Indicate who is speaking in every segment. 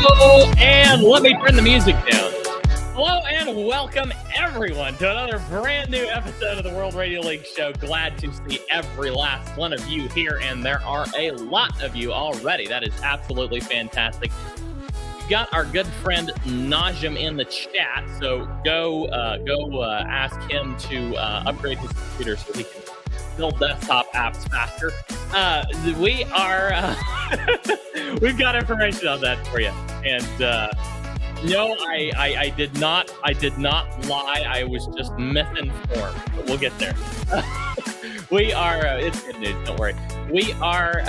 Speaker 1: Hello, and let me turn the music down. Hello, and welcome everyone to another brand new episode of the World Radio League Show. Glad to see every last one of you here, and there are a lot of you already. That is absolutely fantastic. We've got our good friend Najim in the chat, so go ask him to upgrade his computer so he can build desktop apps faster. We've got information on that for you, and no, I did not lie. I was just misinformed, but we'll get there. We are it's good news, don't worry. We are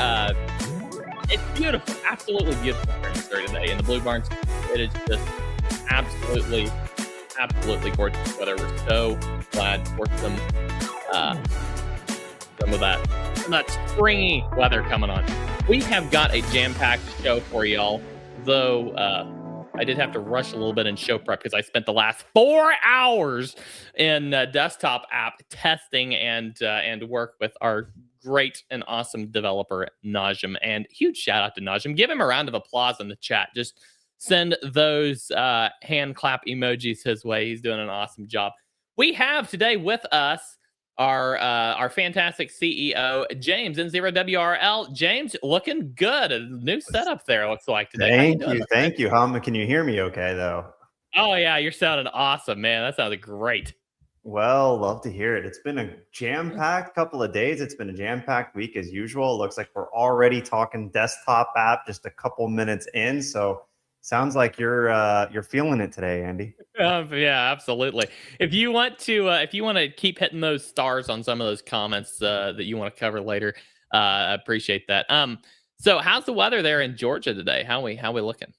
Speaker 1: it's beautiful, absolutely beautiful here in Missouri today in the Blue Barns. It is just absolutely gorgeous weather. We're so glad for some of that springy weather coming on. We have got a jam-packed show for y'all, though I did have to rush a little bit in show prep because I spent the last 4 hours in desktop app testing and work with our great and awesome developer, Najim. And huge shout out to Najim. Give him a round of applause in the chat. Just send those hand clap emojis his way. He's doing an awesome job. We have today with us our fantastic CEO, James N0WRL. James, looking good. A new setup there, looks like today.
Speaker 2: Thank you. Can you hear me okay, though?
Speaker 1: Oh, yeah, you're sounding awesome, man. That sounded great.
Speaker 2: Well, love to hear it. It's been a jam-packed couple of days. It's been a jam-packed week as usual. It looks like we're already talking desktop app just a couple minutes in, so sounds like you're feeling it today, Andy.
Speaker 1: Yeah, absolutely. If you want to keep hitting those stars on some of those comments that you want to cover later, I appreciate that. So how's the weather there in Georgia today? How we looking?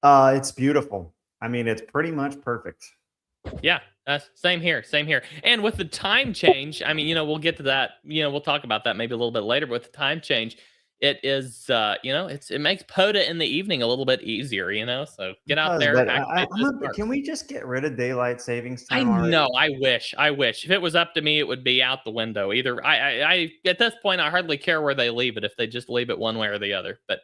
Speaker 2: It's beautiful. I mean, it's pretty much perfect.
Speaker 1: Yeah, same here. And with the time change, I mean, we'll get to that. We'll talk about that maybe a little bit later. But with the time change, it is, it makes POTA in the evening a little bit easier, so get out there.
Speaker 2: Can we just get rid of daylight savings time already?
Speaker 1: No, I wish. If it was up to me, it would be out the window. Either I at this point, I hardly care where they leave it if they just leave it one way or the other. But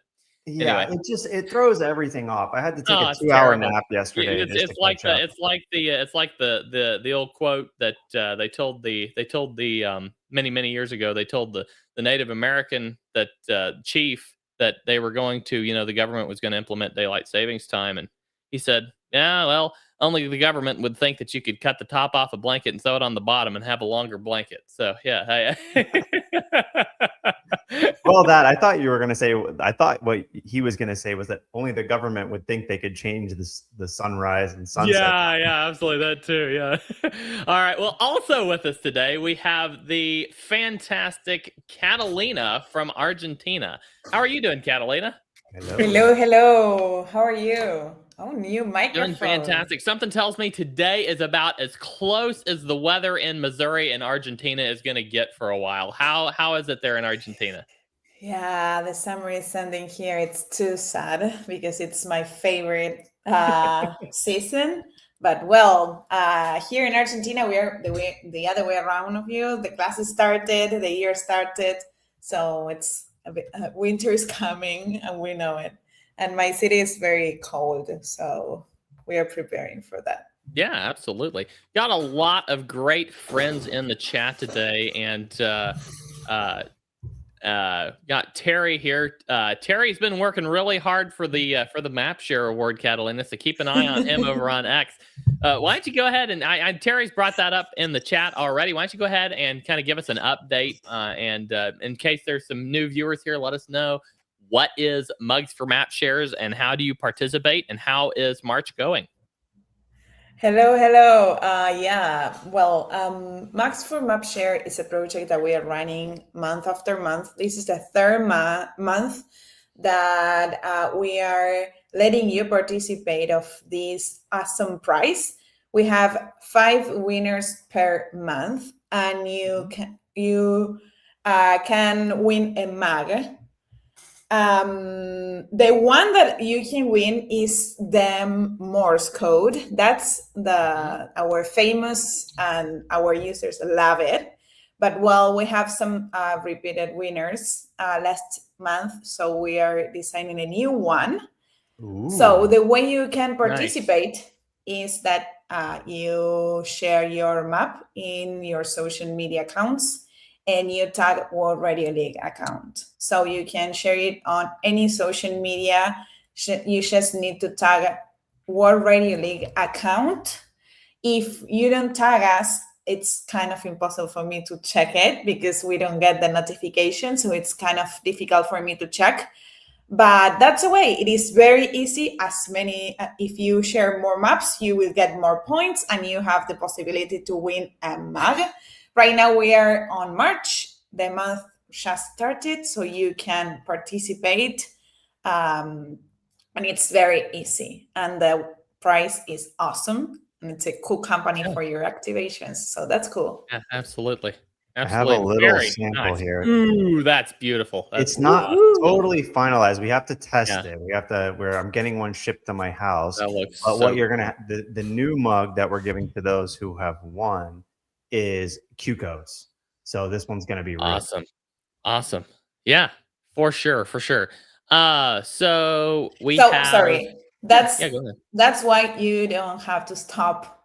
Speaker 2: yeah, anyway. It throws everything off. I had to take a 2-hour nap yesterday.
Speaker 1: It's like the old quote that they told many years ago. They told the Native American that chief that they were going to, the government was going to implement daylight savings time, and he said, "Yeah, well, only the government would think that you could cut the top off a blanket and throw it on the bottom and have a longer blanket." So yeah.
Speaker 2: Well, I thought you were going to say. I thought what he was going to say was that only the government would think they could change the sunrise and sunset.
Speaker 1: Yeah, absolutely, that too. Yeah. All right. Well, also with us today we have the fantastic Catalina from Argentina. How are you doing, Catalina?
Speaker 3: Hello. How are you? Oh, new microphone.
Speaker 1: Doing fantastic. Something tells me today is about as close as the weather in Missouri and Argentina is going to get for a while. How is it there in Argentina?
Speaker 3: Yeah, the summer is ending here. It's too sad because it's my favorite season. But here in Argentina, we are the other way around of you. The classes started, the year started, so it's a bit, winter is coming, and we know it. And my city is very cold, so we are preparing for that.
Speaker 1: Yeah, absolutely. Got a lot of great friends in the chat today, and got Terry here. Terry's been working really hard for the MapShare Award, Catalina, so keep an eye on him over on X. Why don't you go ahead and Terry's brought that up in the chat already. Why don't you go ahead and kind of give us an update, and in case there's some new viewers here, let us know what is Mugs for MapShares and how do you participate and how is March going?
Speaker 3: Hello. Mugs for MapShare is a project that we are running month after month. This is the third month that we are letting you participate of this awesome prize. We have 5 winners per month, and you can win a mug. The one that you can win is the Morse code. That's our famous, and our users love it. But we have some repeated winners last month, so we are designing a new one. So
Speaker 2: Ooh.
Speaker 3: the way you can participate is that you share your map in your social media accounts and you tag World Radio League account. So you can share it on any social media. You just need to tag World Radio League account. If you don't tag us, it's kind of impossible for me to check it because we don't get the notification. So it's kind of difficult for me to check. But that's the way. It is very easy. If you share more maps, you will get more points and you have the possibility to win a mug. Right now we are on March. The month just started, so you can participate. And it's very easy. And the price is awesome. And it's a cool company for your activations. So that's cool.
Speaker 1: Yeah, absolutely.
Speaker 2: I have a little
Speaker 1: Very
Speaker 2: sample
Speaker 1: nice.
Speaker 2: here.
Speaker 1: Ooh, that's beautiful.
Speaker 2: It's not totally finalized. We have to test
Speaker 1: Yeah.
Speaker 2: it. We have to. I'm getting one shipped to my house.
Speaker 1: That looks
Speaker 2: But
Speaker 1: so
Speaker 2: what you're gonna the new mug that we're giving to those who have won is Q codes. So this one's gonna be real.
Speaker 1: awesome. Yeah, for sure. So we have.
Speaker 3: Sorry. That's
Speaker 1: Yeah, go ahead.
Speaker 3: That's why you don't have to stop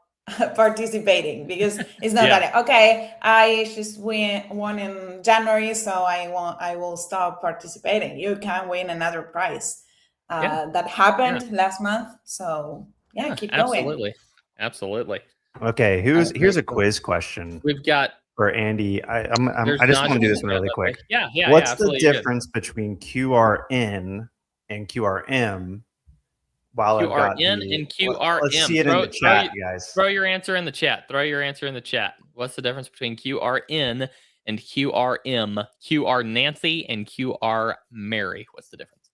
Speaker 3: participating because it's not
Speaker 1: Yeah.
Speaker 3: that okay. I just won in January, so I will stop participating. You can win another prize. That happened last month. So keep going.
Speaker 1: Absolutely.
Speaker 2: Okay, here's a quiz question
Speaker 1: We've got
Speaker 2: for Andy. I just
Speaker 1: Naja
Speaker 2: want to do this
Speaker 1: in
Speaker 2: one
Speaker 1: there,
Speaker 2: really
Speaker 1: by the
Speaker 2: quick.
Speaker 1: way. Yeah.
Speaker 2: What's the
Speaker 1: absolutely, you're good.
Speaker 2: difference between QRN and QRM? While I've got
Speaker 1: QRN and QRM.
Speaker 2: Let's see it in the chat, guys.
Speaker 1: Throw your answer in the chat. What's the difference between QRN and QRM? QR Nancy and QR Mary. What's the difference?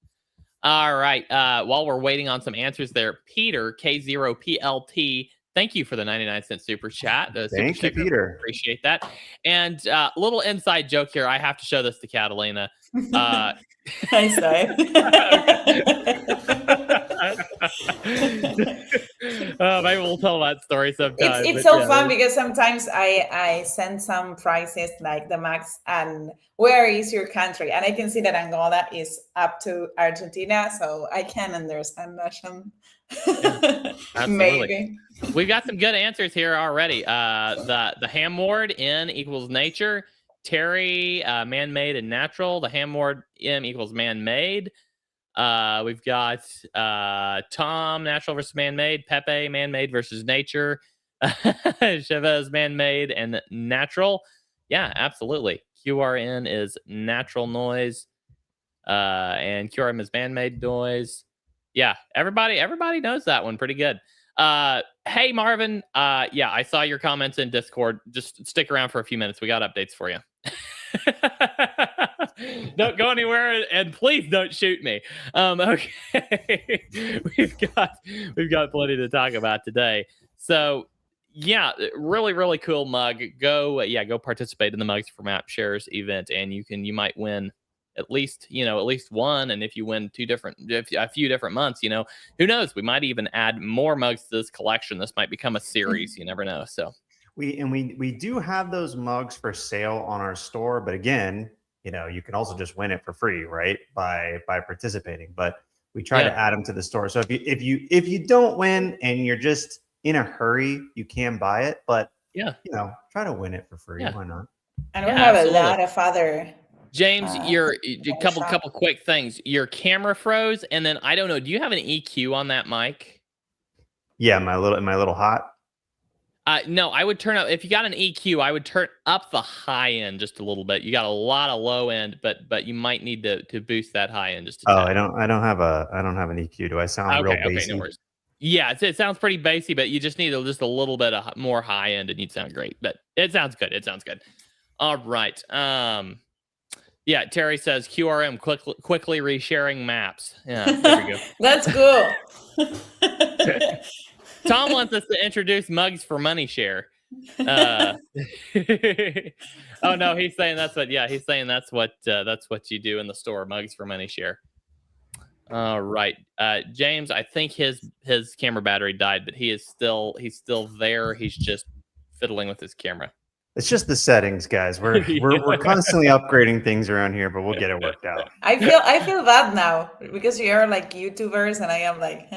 Speaker 1: All right. While we're waiting on some answers there, Peter K0PLT. Thank you for the 99-cent super chat.
Speaker 2: Thank you, Peter.
Speaker 1: Appreciate that. And little inside joke here. I have to show this to Catalina.
Speaker 3: Nice guy.
Speaker 1: Maybe we'll tell that story sometime.
Speaker 3: It's so fun because sometimes I send some prizes like the max and where is your country? And I can see that Angola is up to Argentina, so I can understand Russian. Maybe.
Speaker 1: We've got some good answers here already. The Hamward N equals nature. Terry, man-made and natural. The Hamward M equals man-made. We've got Tom, natural versus man-made. Pepe, man-made versus nature. Chavez, man-made and natural. Yeah, absolutely. QRN is natural noise, and QRM is man-made noise. Yeah, everybody knows that one pretty good. Hey Marvin, I saw your comments in Discord. Just stick around for a few minutes. We got updates for you. Don't go anywhere, and please don't shoot me. Okay, we've got plenty to talk about today. So yeah, really cool mug. Go participate in the Mugs for Map Shares event, and you might win at least one. And if you win a few different months, who knows? We might even add more mugs to this collection. This might become a series. You never know. So
Speaker 2: we do have those mugs for sale on our store, but again, you can also just win it for free, right? By participating. But we try to add them to the store. So if you don't win and you're just in a hurry, you can buy it. But try to win it for free. Why not?
Speaker 3: And we have a lot of other.
Speaker 1: James, a couple quick things. Your camera froze, and then I don't know. Do you have an EQ on that mic?
Speaker 2: Yeah, my little hot.
Speaker 1: No, I would turn up. If you got an EQ, I would turn up the high end just a little bit. You got a lot of low end, but you might need to boost that high end just a tad.
Speaker 2: I don't have an EQ. Do I sound real bassy?
Speaker 1: Okay, no worries. Yeah, it sounds pretty bassy, but you just need just a little bit of more high end, and you'd sound great. But it sounds good. All right. Yeah, Terry says QRM quickly resharing maps. Yeah, there we go.
Speaker 3: That's cool.
Speaker 1: Tom wants us to introduce Mugs for Money Share. Oh no, he's saying that's what you do in the store, Mugs for Money Share. All right, James, I think his camera battery died, but he's still there. He's just fiddling with his camera.
Speaker 2: It's just the settings, guys. We're constantly upgrading things around here, but we'll get it worked out.
Speaker 3: I feel bad now because you are like YouTubers and I am like,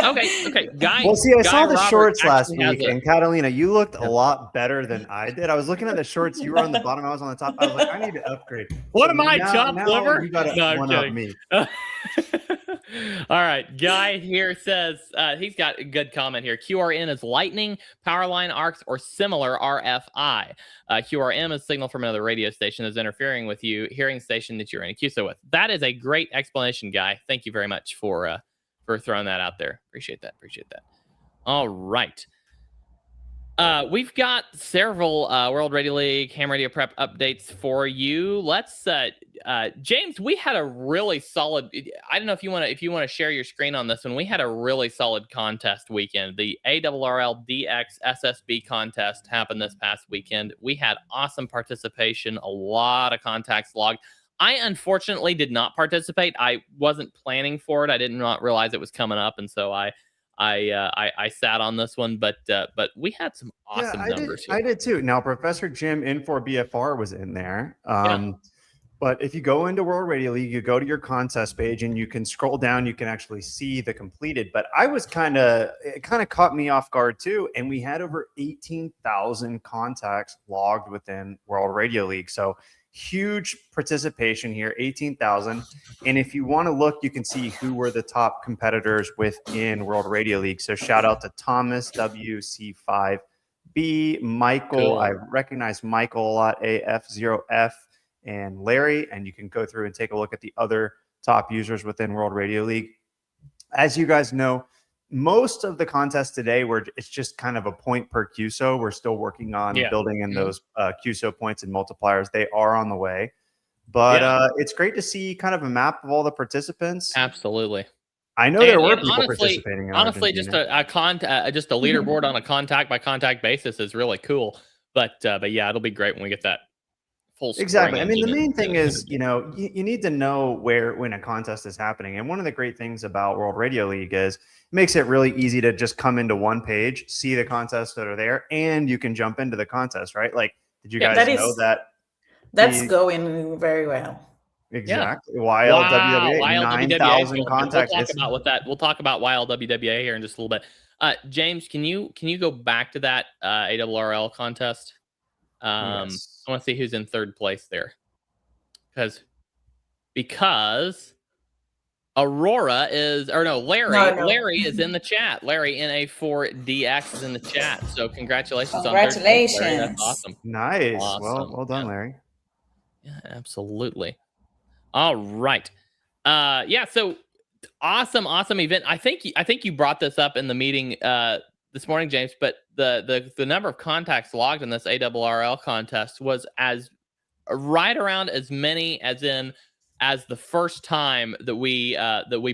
Speaker 1: Okay, Guy.
Speaker 2: Well, see, I saw the
Speaker 1: Robert
Speaker 2: shorts last
Speaker 1: actually has
Speaker 2: week,
Speaker 1: a-
Speaker 2: and Catalina, you looked
Speaker 1: Yeah.
Speaker 2: a lot better than I did. I was looking at the shorts. You were on the bottom. I was on the top. I was like, I need to upgrade.
Speaker 1: What
Speaker 2: So
Speaker 1: am I,
Speaker 2: now,
Speaker 1: chopped liver?
Speaker 2: You got to
Speaker 1: No, I'm
Speaker 2: one up
Speaker 1: kidding.
Speaker 2: me.
Speaker 1: All right, Guy here says he's got a good comment here. QRN is lightning, power line arcs, or similar RFI. QRM is signal from another radio station that's interfering with you hearing station that you're in a QSO with. That is a great explanation, Guy. Thank you very much for throwing that out there. Appreciate that. All right. We've got several World Radio League Ham Radio Prep updates for you. Let's James, we had a really solid. I don't know if you want to share your screen on this one. We had a really solid contest weekend. The ARRL DX SSB contest happened this past weekend. We had awesome participation, a lot of contacts logged. I unfortunately did not participate. I wasn't planning for it. I did not realize it was coming up, and so I sat on this one, but we had some awesome numbers here.
Speaker 2: I did too. Now, Professor Jim Infor BFR was in there. But if you go into World Radio League, you go to your contest page and you can scroll down, you can actually see the completed. But it kind of caught me off guard too. And we had over 18,000 contacts logged within World Radio League. So huge participation here, 18,000. And if you want to look, you can see who were the top competitors within World Radio League. So shout out to Thomas WC5B, Michael. Cool. I recognize Michael a lot, AF0F, and Larry. And you can go through and take a look at the other top users within World Radio League. As you guys know, most of the contests today it's just kind of a point per QSO. We're still working on building in those QSO points and multipliers. They are on the way, but it's great to see kind of a map of all the participants.
Speaker 1: Absolutely.
Speaker 2: I know there were people participating.
Speaker 1: Honestly, just a leaderboard on a contact by contact basis is really cool. But yeah, it'll be great when we get that.
Speaker 2: Exactly. I mean, the main thing is, you need to know when a contest is happening. And one of the great things about World Radio League is it makes it really easy to just come into one page, see the contests that are there, and you can jump into the contest, right? Like, did you guys know that?
Speaker 3: That's going very well.
Speaker 2: Exactly. YLWWA, 9,000 contacts.
Speaker 1: We'll talk about YLWWA here in just a little bit. James, can you go back to that ARRL contest? Yes. I want to see who's in third place there, because Aurora Larry is in the chat. Larry NA4DX is in the chat. So congratulations!
Speaker 3: Congratulations!
Speaker 1: On Larry. That's awesome.
Speaker 2: Nice. Awesome. Well done, Larry.
Speaker 1: Yeah, absolutely. All right. So awesome event. I think you brought this up in the meeting this morning, James, but the number of contacts logged in this ARRL contest was right around as many as the first time that we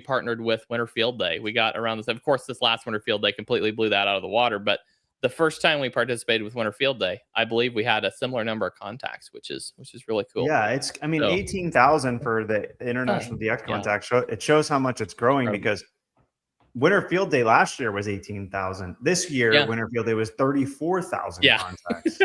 Speaker 1: partnered with Winter Field Day. We got around this. Of course, this last Winter Field Day completely blew that out of the water, but the first time we participated with Winter Field Day, I believe we had a similar number of contacts, which is really cool.
Speaker 2: Yeah, 18,000 for the International DX contact. It shows how much it's growing because Winter Field Day last year was 18,000. This year, Winter Field Day was 34,000 contacts.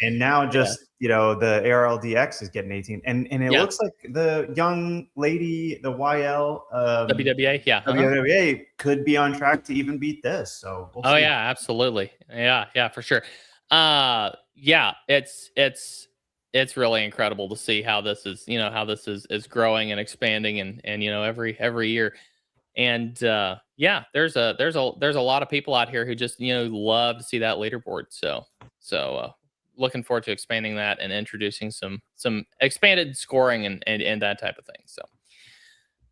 Speaker 2: And now the ARLDX is getting 18. And it looks like the young lady, the YL
Speaker 1: WWA,
Speaker 2: WWA could be on track to even beat this. So we'll see.
Speaker 1: Yeah, absolutely. Yeah, for sure. It's really incredible to see how this is growing and expanding and every year. And there's a lot of people out here who just love to see that leaderboard. So looking forward to expanding that and introducing some expanded scoring and that type of thing. So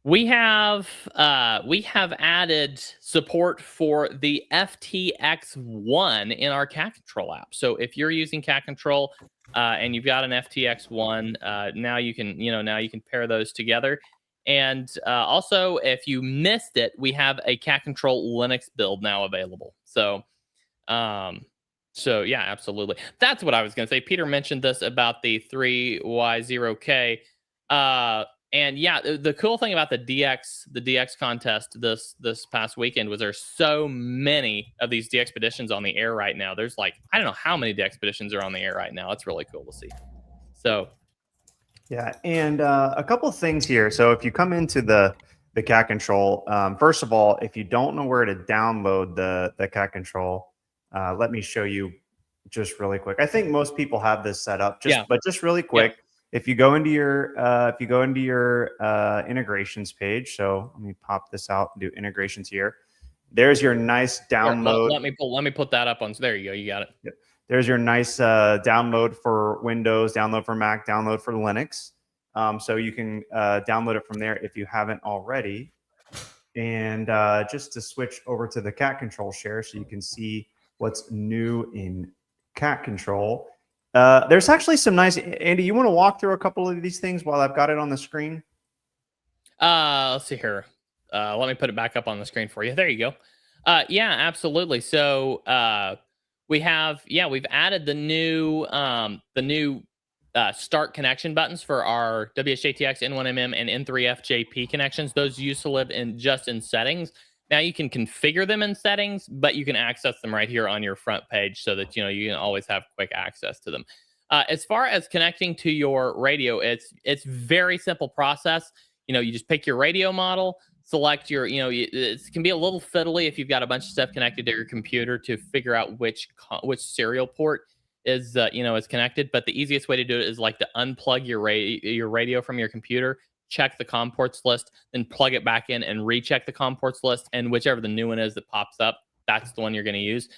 Speaker 1: we have added support for the FTX1 in our Cat Control app. So if you're using Cat Control and you've got an FTX1, now you can pair those together. And also, if you missed it, we have a Cat Control Linux build now available. So yeah, absolutely. That's what I was going to say. Peter mentioned this about the 3Y0K. And yeah, the cool thing about the DX contest this past weekend was there's so many of these DXpeditions on the air right now. There's like, I don't know how many DXpeditions are on the air right now. It's really cool to see. So
Speaker 2: yeah, and a couple of things here. So if you come into the cat control, first of all, if you don't know where to download the cat control, let me show you just really quick. I think most people have this set up, but just really quick. Yeah. If you go into your integrations page, so let me pop this out and do integrations here. There's your nice download.
Speaker 1: Here, let me put that up on. So there you go. You got it.
Speaker 2: Yep. There's your nice download for Windows, download for Mac, download for Linux. So you can download it from there if you haven't already. And just to switch over to the cat control share so you can see what's new in cat control. There's actually some nice, Andy, you want to walk through a couple of these things while I've got it on the screen?
Speaker 1: Let's see here. Let me put it back up on the screen for you. There you go. Yeah, absolutely. So we've added the new start connection buttons for our WSJTX N1MM and N3FJP connections. Those used to live in settings. Now you can configure them in settings, but you can access them right here on your front page so that you can always have quick access to them. As far as connecting to your radio, it's very simple process. You just pick your radio model, select your, it can be a little fiddly if you've got a bunch of stuff connected to your computer to figure out which serial port is is connected. But the easiest way to do it is like to unplug your radio from your computer, check the COM ports list, then plug it back in and recheck the COM ports list, and whichever the new one is that pops up, that's the one you're going to use.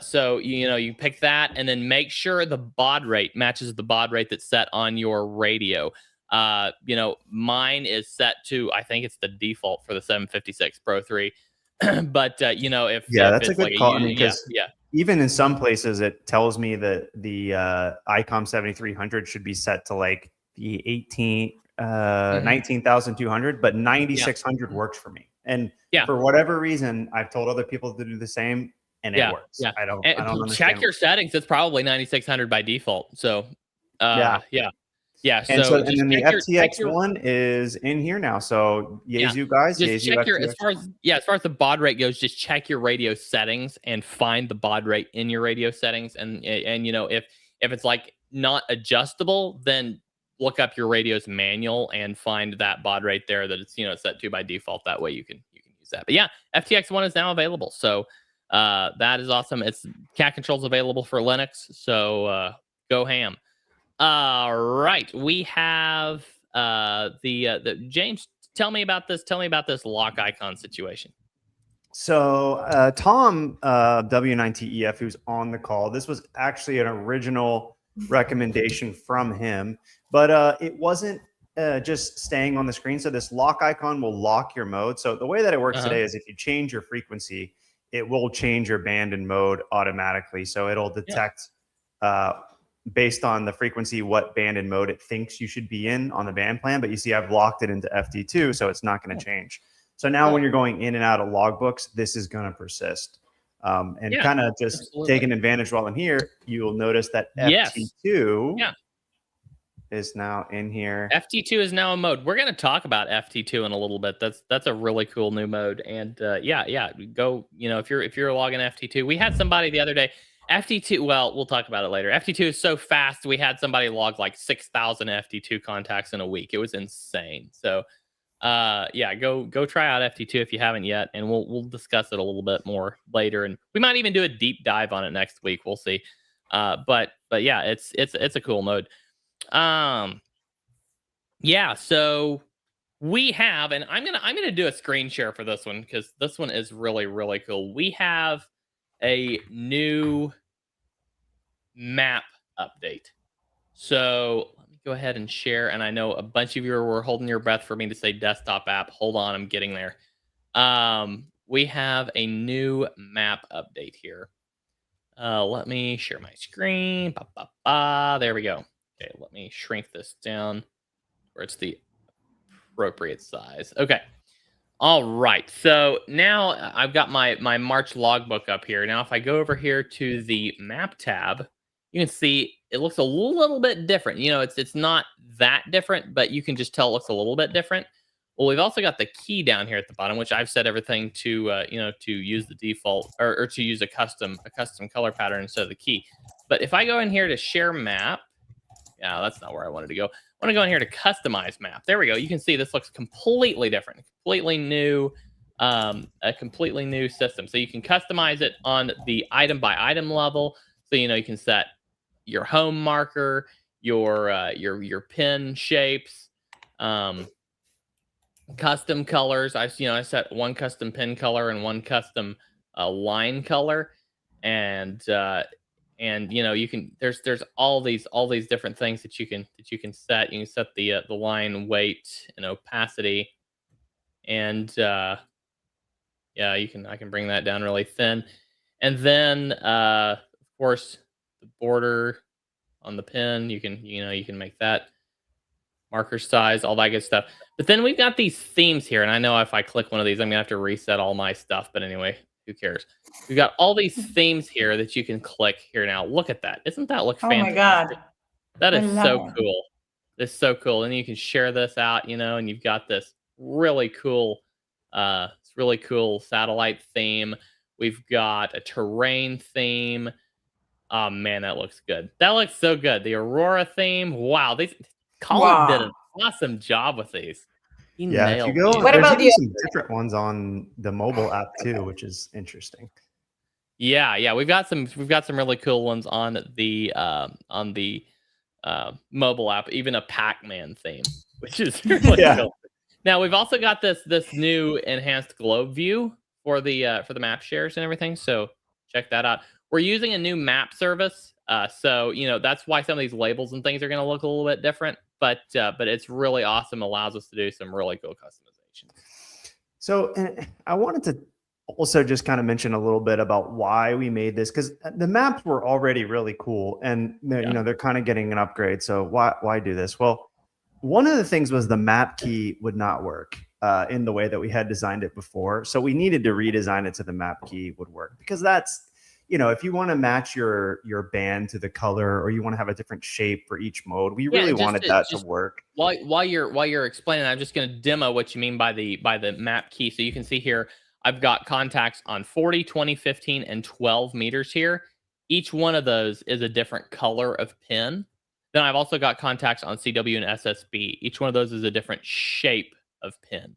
Speaker 1: So you pick that, and then make sure the baud rate matches the baud rate that's set on your radio. Mine is set to, I think it's the default for the 756 Pro 3. But that's
Speaker 2: a good call. Because even in some places it tells me that the ICOM 7300 should be set to like the 19,200, but 9,600 works for me. And for whatever reason, I've told other people to do the same, and it works.
Speaker 1: Yeah.
Speaker 2: I don't
Speaker 1: check your settings. It's probably 9,600 by default. So
Speaker 2: yeah. And then the FTX one is in here now. So Yaesu guys,
Speaker 1: just check your as far as the baud rate goes, just check your radio settings and find the baud rate in your radio settings. And if it's like not adjustable, then look up your radio's manual and find that baud rate there that it's set to by default. That way you can use that. But FTX one is now available. So that is awesome. It's cat controls available for Linux. So go ham. All right, we have the James. Tell me about this lock icon situation.
Speaker 2: So Tom W9TEF, who's on the call, this was actually an original recommendation from him, but it wasn't just staying on the screen. So this lock icon will lock your mode. So the way that it works today is if you change your frequency, it will change your band and mode automatically. So it'll detect based on the frequency what band and mode it thinks you should be in on the band plan. But you see I've locked it into FD2, so it's not going to change. So now when you're going in and out of logbooks, this is going to persist. And kind of just taking advantage while I'm here, you'll notice that FT2 is now in here.
Speaker 1: FT2 is now a mode. We're going to talk about FT2 in a little bit. That's a really cool new mode. And go, if you're logging FT2, we had somebody the other day, FT2, well, we'll talk about it later. FT2 is so fast. We had somebody log like 6,000 FT2 contacts in a week. It was insane. So go try out FT2 if you haven't yet, and we'll discuss it a little bit more later, and we might even do a deep dive on it next week. We'll see. But yeah, it's a cool mode. So we have, and I'm gonna do a screen share for this one because this one is really, really cool. We have a new map update. So let me go ahead and share. And I know a bunch of you were holding your breath for me to say desktop app. Hold on, I'm getting there. We have a new map update here. Let me share my screen. There we go. Okay, let me shrink this down where it's the appropriate size. Okay. All right. So now I've got my March logbook up here. Now, if I go over here to the map tab, you can see it looks a little bit different. It's not that different, but you can just tell it looks a little bit different. Well, we've also got the key down here at the bottom, which I've set everything to, to use the default or to use a custom color pattern instead of the key. But if I go in here to share map, yeah, that's not where I wanted to go. I want to go in here to customize map. There we go. You can see this looks completely different, completely new, a completely new system. So you can customize it on the item by item level. So, you can set your home marker, your pin shapes, custom colors. I set one custom pin color and one custom line color, and you can there's all these different things that you can set. You can set the line weight and opacity, and I can bring that down really thin, and then of course the border on the pin, you can make that marker size, all that good stuff. But then we've got these themes here, and I know if I click one of these, I'm gonna have to reset all my stuff. But anyway, who cares? We've got all these themes here that you can click here now. Look at that! Isn't that look fantastic?
Speaker 3: Oh my god,
Speaker 1: that is so cool. It's so cool, and you can share this out, and you've got this really cool, satellite theme. We've got a terrain theme. Oh man, that looks good. That looks so good. The Aurora theme. Wow, Colin did an awesome job with these. He nailed
Speaker 2: if you go,
Speaker 1: it.
Speaker 3: What about
Speaker 2: some different ones on the mobile app too, which is interesting.
Speaker 1: Yeah, we've got some really cool ones on the mobile app, even a Pac-Man theme, which is really cool. Now we've also got this new enhanced globe view for the map shares and everything. So check that out. We're using a new map service, so that's why some of these labels and things are going to look a little bit different. But it's really awesome. Allows us to do some really cool customization.
Speaker 2: So I wanted to also just kind of mention a little bit about why we made this, because the maps were already really cool, and they're kind of getting an upgrade. So why do this? Well, one of the things was the map key would not work in the way that we had designed it before. So we needed to redesign it so the map key would work, because that's, if you want to match your band to the color, or you want to have a different shape for each mode, we really wanted that to work.
Speaker 1: While you're explaining, I'm just going to demo what you mean by the map key. So you can see here, I've got contacts on 40, 20, 15, and 12 meters here. Each one of those is a different color of pin. Then I've also got contacts on CW and SSB. Each one of those is a different shape of pin.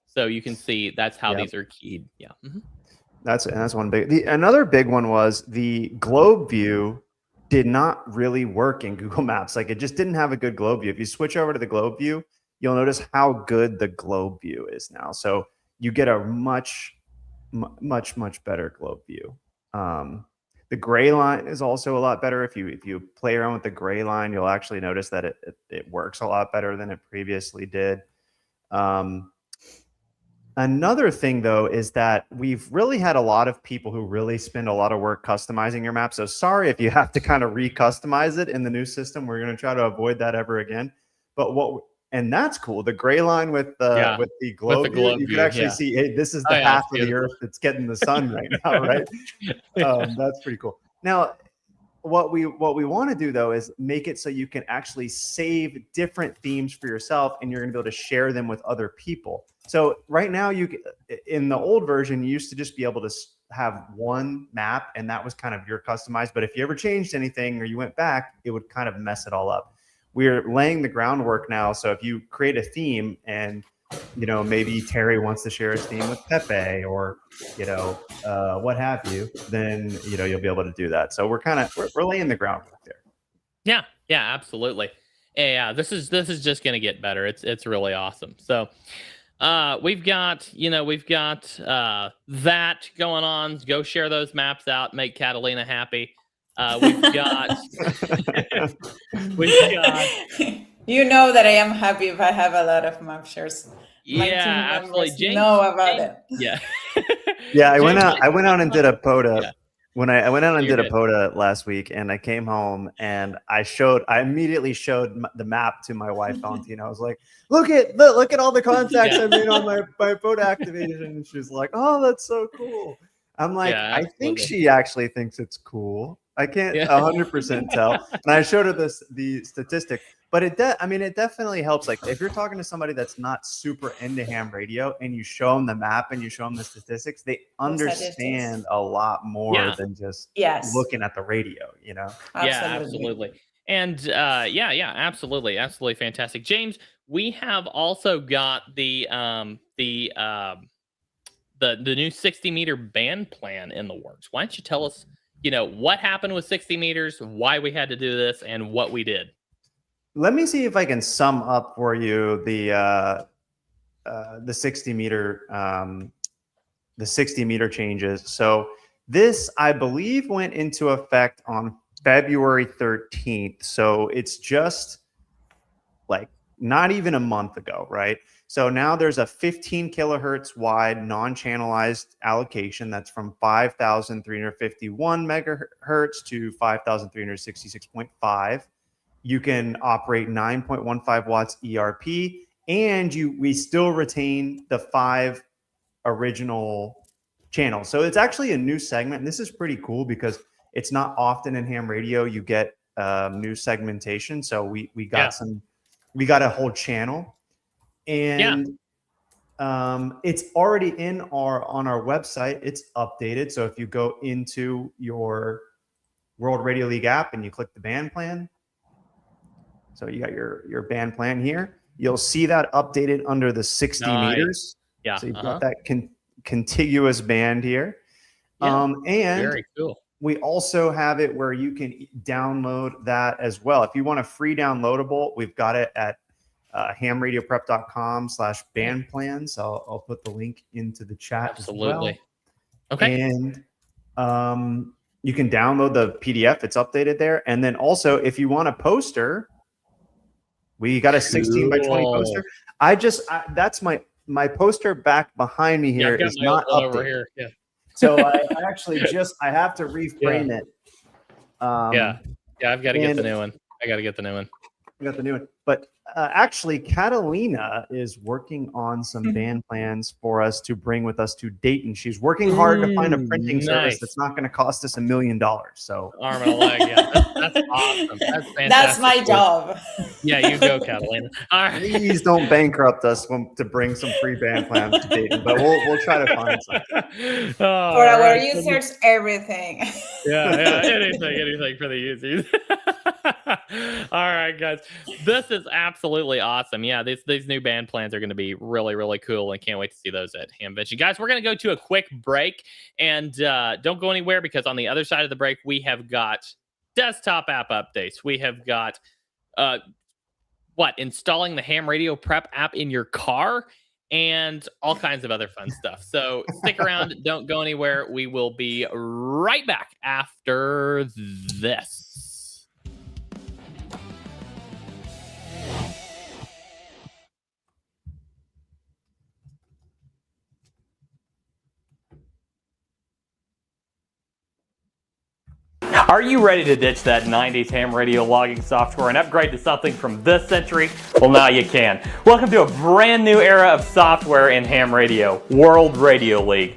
Speaker 1: So you can see that's how these are keyed. Yeah. Mm-hmm.
Speaker 2: That's one big. Another big one was the globe view did not really work in Google Maps. Like, it just didn't have a good globe view. If you switch over to the globe view, you'll notice how good the globe view is now. So you get a much better globe view. The gray line is also a lot better. If you play around with the gray line, you'll actually notice that it works a lot better than it previously did. Another thing, though, is that we've really had a lot of people who really spend a lot of work customizing your map. So sorry if you have to kind of re-customize it in the new system. We're going to try to avoid that ever again. But and that's cool. The gray line with the globe view, you can actually see, hey, this is the half of the Earth that's getting the sun right now, right? That's pretty cool. Now, what we want to do, though, is make it so you can actually save different themes for yourself, and you're going to be able to share them with other people. So right now, in the old version, you used to just be able to have one map, and that was kind of your customized. But if you ever changed anything or you went back, it would kind of mess it all up. We're laying the groundwork now. So if you create a theme and, maybe Terry wants to share his theme with Pepe, or, what have you, then, you'll be able to do that. So we're laying the groundwork there.
Speaker 1: Yeah, absolutely. Yeah, this is just going to get better. It's really awesome. So we've got that going on. Go share those maps out, make Catalina happy. We've got
Speaker 3: that I am happy if I have a lot of map shares.
Speaker 1: Yeah, absolutely.
Speaker 3: James know about it.
Speaker 1: Yeah.
Speaker 2: Yeah, I went out and did a POTA. Yeah. When I went out and did a POTA last week, and I came home and I immediately showed the map to my wife, Valentina. I was like, look at all the contacts I made on my POTA activation. And she was like, oh, that's so cool. I'm like, I think she actually thinks it's cool. I can't 100% tell. And I showed her the statistic. But it definitely helps. Like if you're talking to somebody that's not super into ham radio and you show them the map and you show them the statistics, they understand a lot more than just looking at the radio, you know?
Speaker 1: Yeah, absolutely. And absolutely fantastic. James, we have also got the new 60 meter band plan in the works. Why don't you tell us, what happened with 60 meters, why we had to do this, and what we did?
Speaker 2: Let me see if I can sum up for you the 60 meter changes. So this, I believe, went into effect on February 13th. So it's just like not even a month ago, right? So now there's a 15 kilohertz wide non-channelized allocation that's from 5,351 megahertz to 5,366.5. You can operate 9.15 watts ERP, and we still retain the 5 original channels. So it's actually a new segment. And this is pretty cool because it's not often in ham radio you get new segmentation. So we got a whole channel, and it's already on our website. It's updated. So if you go into your World Radio League app and you click the band plan, so you got your band plan here, you'll see that updated under the 60 meters.
Speaker 1: Yeah.
Speaker 2: So you've got that contiguous band here. And
Speaker 1: very cool.
Speaker 2: We also have it where you can download that as well. If you want a free downloadable, we've got it at hamradioprep.com/band plan. So I'll put the link into the chat.
Speaker 1: Absolutely.
Speaker 2: As well. Okay. And you can download the PDF. It's updated there. And then also, if you want a poster, we got a 16 by 20 poster. That's my poster back behind me here is not updated. Over here. Yeah. So I actually I have to reframe it.
Speaker 1: I've got to get the new one. I got the new one. But
Speaker 2: actually, Catalina is working on some band plans for us to bring with us to Dayton. She's working hard to find a printing service that's not going to cost us $1 million. So
Speaker 1: arm and a leg, that's awesome. That's fantastic.
Speaker 3: That's my job.
Speaker 1: Yeah, you go, Catalina. All right.
Speaker 2: Please don't bankrupt us to bring some free band plans to Dayton, but we'll try to find something.
Speaker 3: For our users, everything.
Speaker 1: Anything for the users. All right, guys. This is absolutely awesome. Yeah, these new band plans are going to be really, really cool, and can't wait to see those at Hamvention. Guys, we're going to go to a quick break, and don't go anywhere, because on the other side of the break, we have got desktop app updates. We have got installing the Ham Radio Prep app in your car, and all kinds of other fun stuff. So stick around. Don't go anywhere. We will be right back after this. Are you ready to ditch that 90s ham radio logging software and upgrade to something from this century? Well, now you can. Welcome to a brand new era of software in ham radio, World Radio League.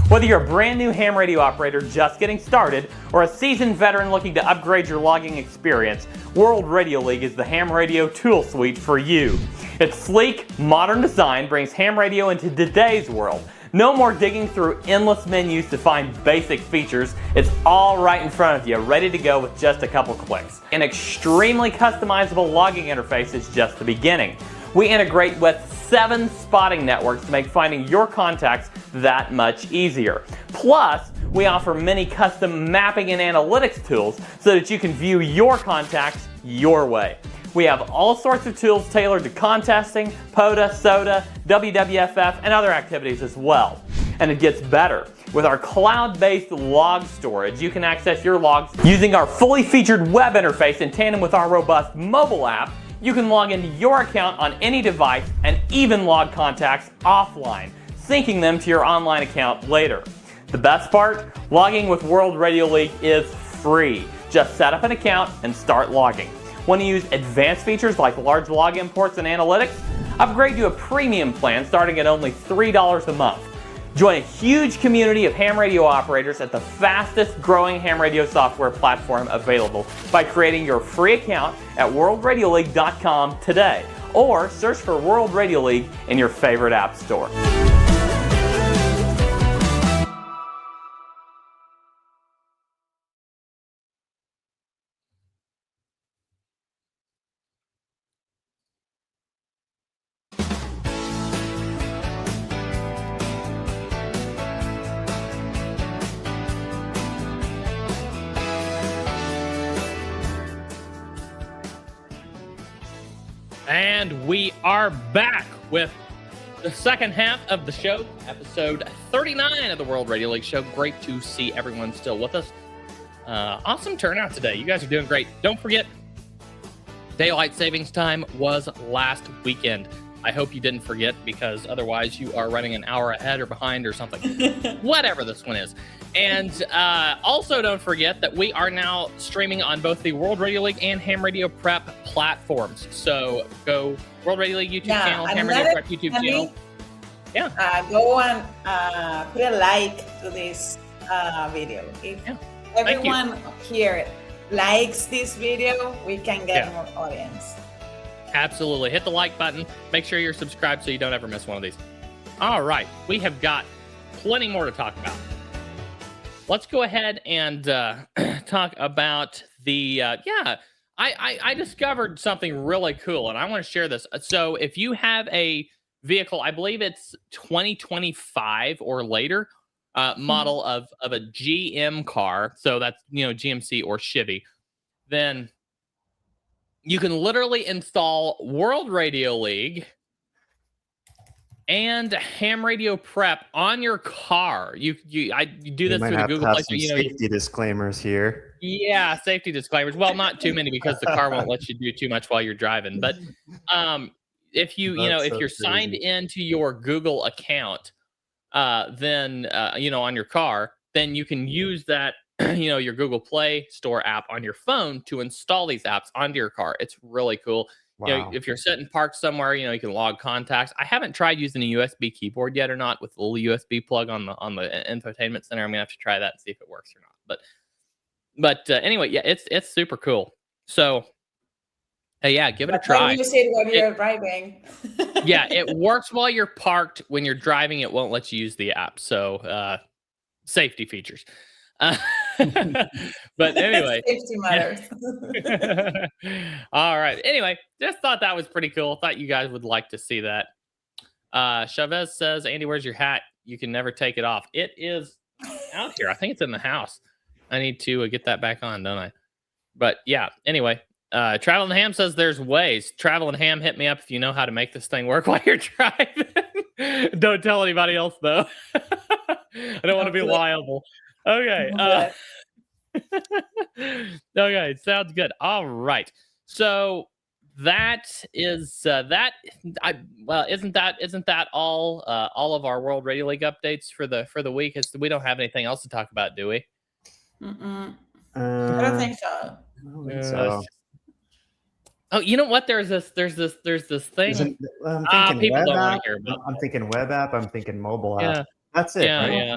Speaker 1: Whether you're a brand new ham radio operator just getting started, or a seasoned veteran looking to upgrade your logging experience, World Radio League is the ham radio tool suite for you. Its sleek, modern design brings ham radio into today's world. No more digging through endless menus to find basic features. It's all right in front of you, ready to go with just a couple clicks. An extremely customizable logging interface is just the beginning. We integrate with 7 spotting networks to make finding your contacts that much easier. Plus, we offer many custom mapping and analytics tools so that you can view your contacts your way. We have all sorts of tools tailored to contesting, POTA, SOTA, WWFF, and other activities as well. And it gets better. With our cloud-based log storage, you can access your logs using our fully featured web interface in tandem with our robust mobile app. You can log into your account on any device and even log contacts offline, syncing them to your online account later. The best part? Logging with World Radio League is free. Just set up an account and start logging. Want to use advanced features like large log imports and analytics?
Speaker 4: upgrade to a premium plan starting at only $3 a month. Join a huge community of ham radio operators at the fastest growing ham radio software platform available by creating your free account at worldradioleague.com today, or search for World Radio League in your favorite app store.
Speaker 1: And we are back with the second half of the show, episode 39 of the World Radio League show. Great to see everyone still with us. Awesome turnout today. You guys are doing great. Don't forget, daylight savings time was last weekend. I hope you didn't forget, because otherwise you are running an hour ahead or behind or something. Whatever this one is. And also don't forget that we are now streaming on both the World Radio League and Ham Radio Prep platforms. So go World Radio League YouTube channel, Ham Radio Prep YouTube channel. Yeah.
Speaker 3: Go and put a like to this video. If everyone here likes this video, we can get more audience.
Speaker 1: Absolutely. Hit the like button. Make sure you're subscribed so you don't ever miss one of these. All right. We have got plenty more to talk about. Let's go ahead and talk about the, I discovered something really cool, and I want to share this. So if you have a vehicle, I believe it's 2025 or later model of a GM car, so that's, GMC or Chevy, then you can literally install World Radio League and Ham Radio Prep on your car. You do this through the Google Play.
Speaker 2: Safety disclaimers here.
Speaker 1: Yeah, safety disclaimers. Well, not too many, because the car won't let you do too much while you're driving. But if if you're signed into your Google account, then on your car, then you can use that your Google Play Store app on your phone to install these apps onto your car. It's really cool.
Speaker 2: Wow.
Speaker 1: If you're sitting parked somewhere, you can log contacts. I haven't tried using a USB keyboard yet or not with the little USB plug on the infotainment center. I'm gonna have to try that and see if it works or not. But anyway, yeah, it's super cool. So give it a try.
Speaker 3: You say when you're driving.
Speaker 1: Yeah, it works while you're parked. When you're driving, it won't let you use the app. So safety features. But anyway,
Speaker 3: safety matters.
Speaker 1: All right. Anyway, just thought that was pretty cool. Thought you guys would like to see that. Chavez says, Andy, where's your hat? You can never take it off. It is out here. I think it's in the house. I need to get that back on, don't I? But yeah, anyway, Traveling Ham says there's ways. Traveling Ham, hit me up if you know how to make this thing work while you're driving. Don't tell anybody else, though. I don't want to be liable. Okay. Okay, sounds good. All right. So that is isn't that all of our World Radio League updates for the week? We don't have anything else to talk about, do we?
Speaker 3: I don't think so.
Speaker 2: I don't think so.
Speaker 1: Oh, you know what? There's this thing.
Speaker 2: I'm thinking
Speaker 1: people
Speaker 2: web
Speaker 1: don't want
Speaker 2: app.
Speaker 1: to hear about.
Speaker 2: I'm thinking web app. I'm thinking mobile app.
Speaker 1: Yeah.
Speaker 2: That's it.
Speaker 1: Yeah,
Speaker 2: right?
Speaker 1: yeah.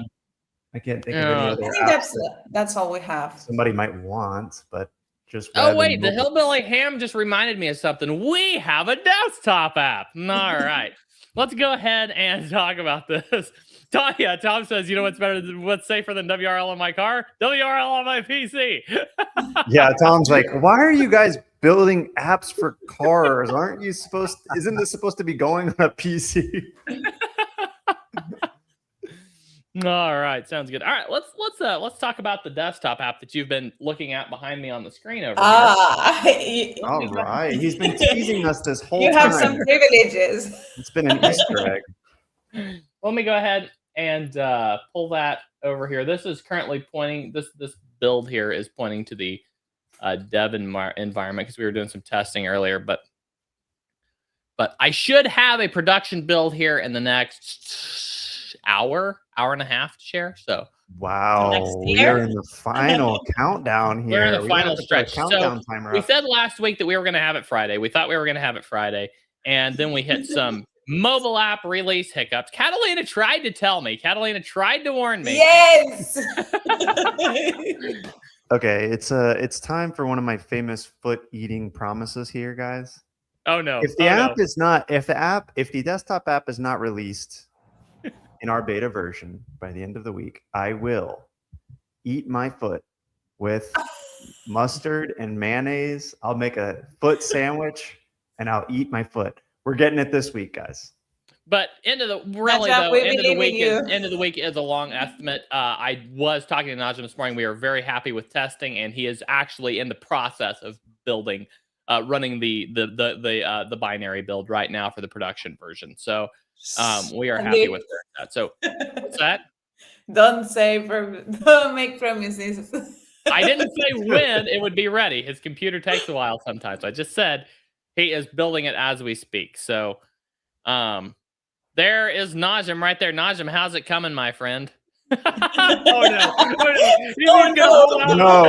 Speaker 2: I can't think of any
Speaker 3: I
Speaker 2: other
Speaker 3: think
Speaker 2: apps
Speaker 3: that's all we have.
Speaker 2: somebody might want, but just
Speaker 1: Oh
Speaker 2: web
Speaker 1: wait,
Speaker 2: and
Speaker 1: the
Speaker 2: mobile.
Speaker 1: Hillbilly Ham just reminded me of something. We have a desktop app. All right, let's go ahead and talk about this. Tom says, you know what's safer than WRL on my car? WRL on my PC.
Speaker 2: Yeah, Tom's like, why are you guys building apps for cars? Isn't this supposed to be going on a PC?
Speaker 1: All right, sounds good. All right, let's talk about the desktop app that you've been looking at behind me on the screen over here.
Speaker 2: All right, he's been teasing us this whole time.
Speaker 3: You have some privileges.
Speaker 2: It's been an Easter egg.
Speaker 1: Let me go ahead and pull that over here. This is currently pointing. This build here is pointing to the dev environment because we were doing some testing earlier. But I should have a production build here in the next hour and a half to share. So
Speaker 2: wow, we are in the final countdown here.
Speaker 1: We're in the final stretch.
Speaker 2: Countdown timer
Speaker 1: we
Speaker 2: up.
Speaker 1: said last week that we were going to have it Friday. We thought we were going to have it Friday, and then we hit some mobile app release hiccups. Catalina tried to tell me. Catalina tried to warn me.
Speaker 3: Yes.
Speaker 2: Okay, it's time for one of my famous foot eating promises here, guys.
Speaker 1: Oh no!
Speaker 2: If the desktop app is not released in our beta version by the end of the week, I will eat my foot with mustard and mayonnaise. I'll make a foot sandwich and I'll eat my foot. We're getting it this week, guys.
Speaker 1: But end of the week is a long estimate. I was talking to Najim this morning. We are very happy with testing, and he is actually in the process of building, running the binary build right now for the production version. So we are happy with that. So what's that?
Speaker 3: Don't make promises.
Speaker 1: I didn't say when it would be ready. His computer takes a while sometimes. I just said he is building it as we speak. So there is Najim right there. Najim, how's it coming, my friend? Oh no.
Speaker 2: No.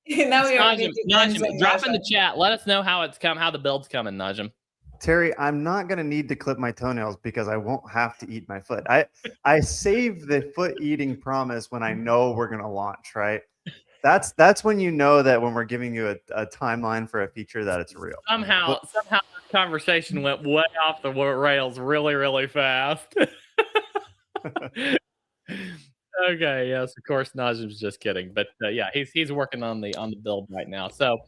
Speaker 3: Now we are
Speaker 1: Najim, drop in the chat. Let us know how the build's coming, Najim.
Speaker 2: Terry, I'm not gonna need to clip my toenails because I won't have to eat my foot. I save the foot eating promise when I know we're gonna launch, right? That's when you know that when we're giving you a timeline for a feature that it's real.
Speaker 1: Somehow this conversation went way off the rails really, really fast. Okay, yes, of course, Najim's just kidding, but yeah, he's working on the build right now. So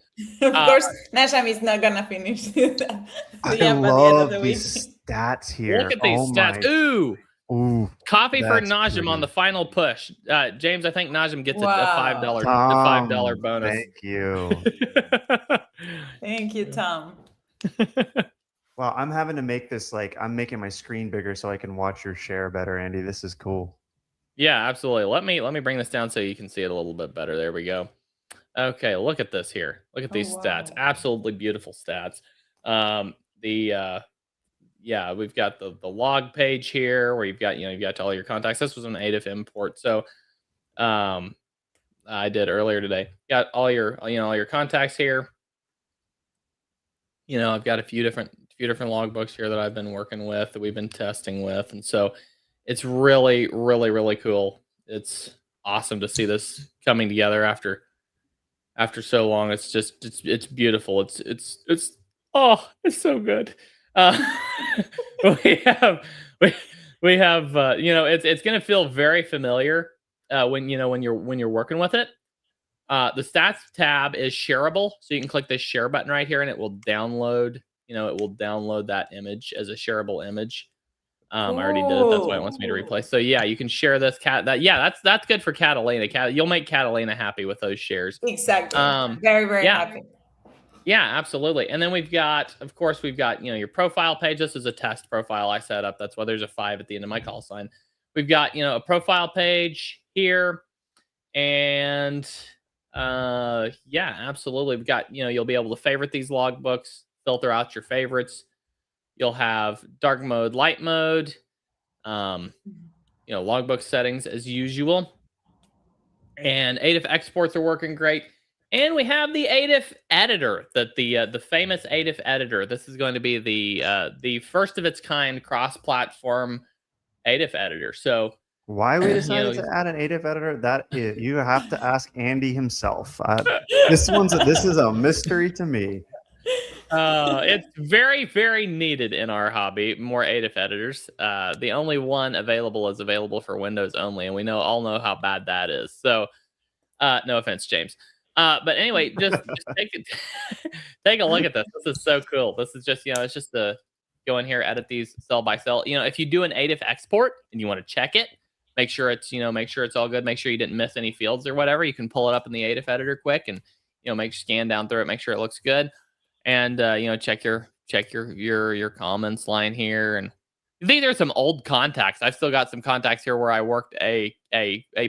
Speaker 3: of course, Najim is not gonna finish.
Speaker 2: I love these stats here.
Speaker 1: Look at these stats. Ooh, coffee for Najim
Speaker 2: pretty.
Speaker 1: on the final push. James, I think Najim gets a $5 bonus.
Speaker 2: Thank you.
Speaker 3: Thank you, Tom.
Speaker 2: Well, I'm having to make this I'm making my screen bigger so I can watch your share better, Andy. This is cool.
Speaker 1: Yeah, absolutely. Let me bring this down so you can see it a little bit better. There we go. Okay, look at this here. Look at these stats. Absolutely beautiful stats. We've got the log page here where you've got all your contacts. This was an ADIF import, so I did earlier today. Got all your contacts here. I've got a few different logbooks here that I've been working with, that we've been testing with, and so it's really, really, really cool. It's awesome to see this coming together after so long. It's beautiful. It's so good. We have it's going to feel very familiar when you're working with it. The stats tab is shareable, so you can click this share button right here and it will download that image as a shareable image. I already did it. That's why it wants me to replay. So yeah, you can share this that's good for Catalina. You'll make Catalina happy with those shares.
Speaker 3: Exactly. Very, very happy.
Speaker 1: Yeah, absolutely. And then we've got your profile page. This is a test profile I set up. That's why there's a 5 at the end of my call sign. We've got, a profile page here. And absolutely. We've got, you'll be able to favorite these logbooks, filter out your favorites. You'll have dark mode, light mode, logbook settings as usual. And ADIF exports are working great. And we have the ADIF editor, the famous ADIF editor. This is going to be the first of its kind cross-platform ADIF editor. So
Speaker 2: why we decided to add an ADIF editor, you have to ask Andy himself. This is a mystery to me.
Speaker 1: It's very, very needed in our hobby. More ADIF editors. The only one available is available for Windows only, and we all know how bad that is. So, no offense, James. But anyway, just take a look at this. This is so cool. This is just it's just to go in here, edit these cell by cell. If you do an ADIF export and you want to check it, make sure it's all good. Make sure you didn't miss any fields or whatever. You can pull it up in the ADIF editor quick and scan down through it, make sure it looks good. And check your comments line here, and these are some old contacts. I've still got some contacts here where I worked a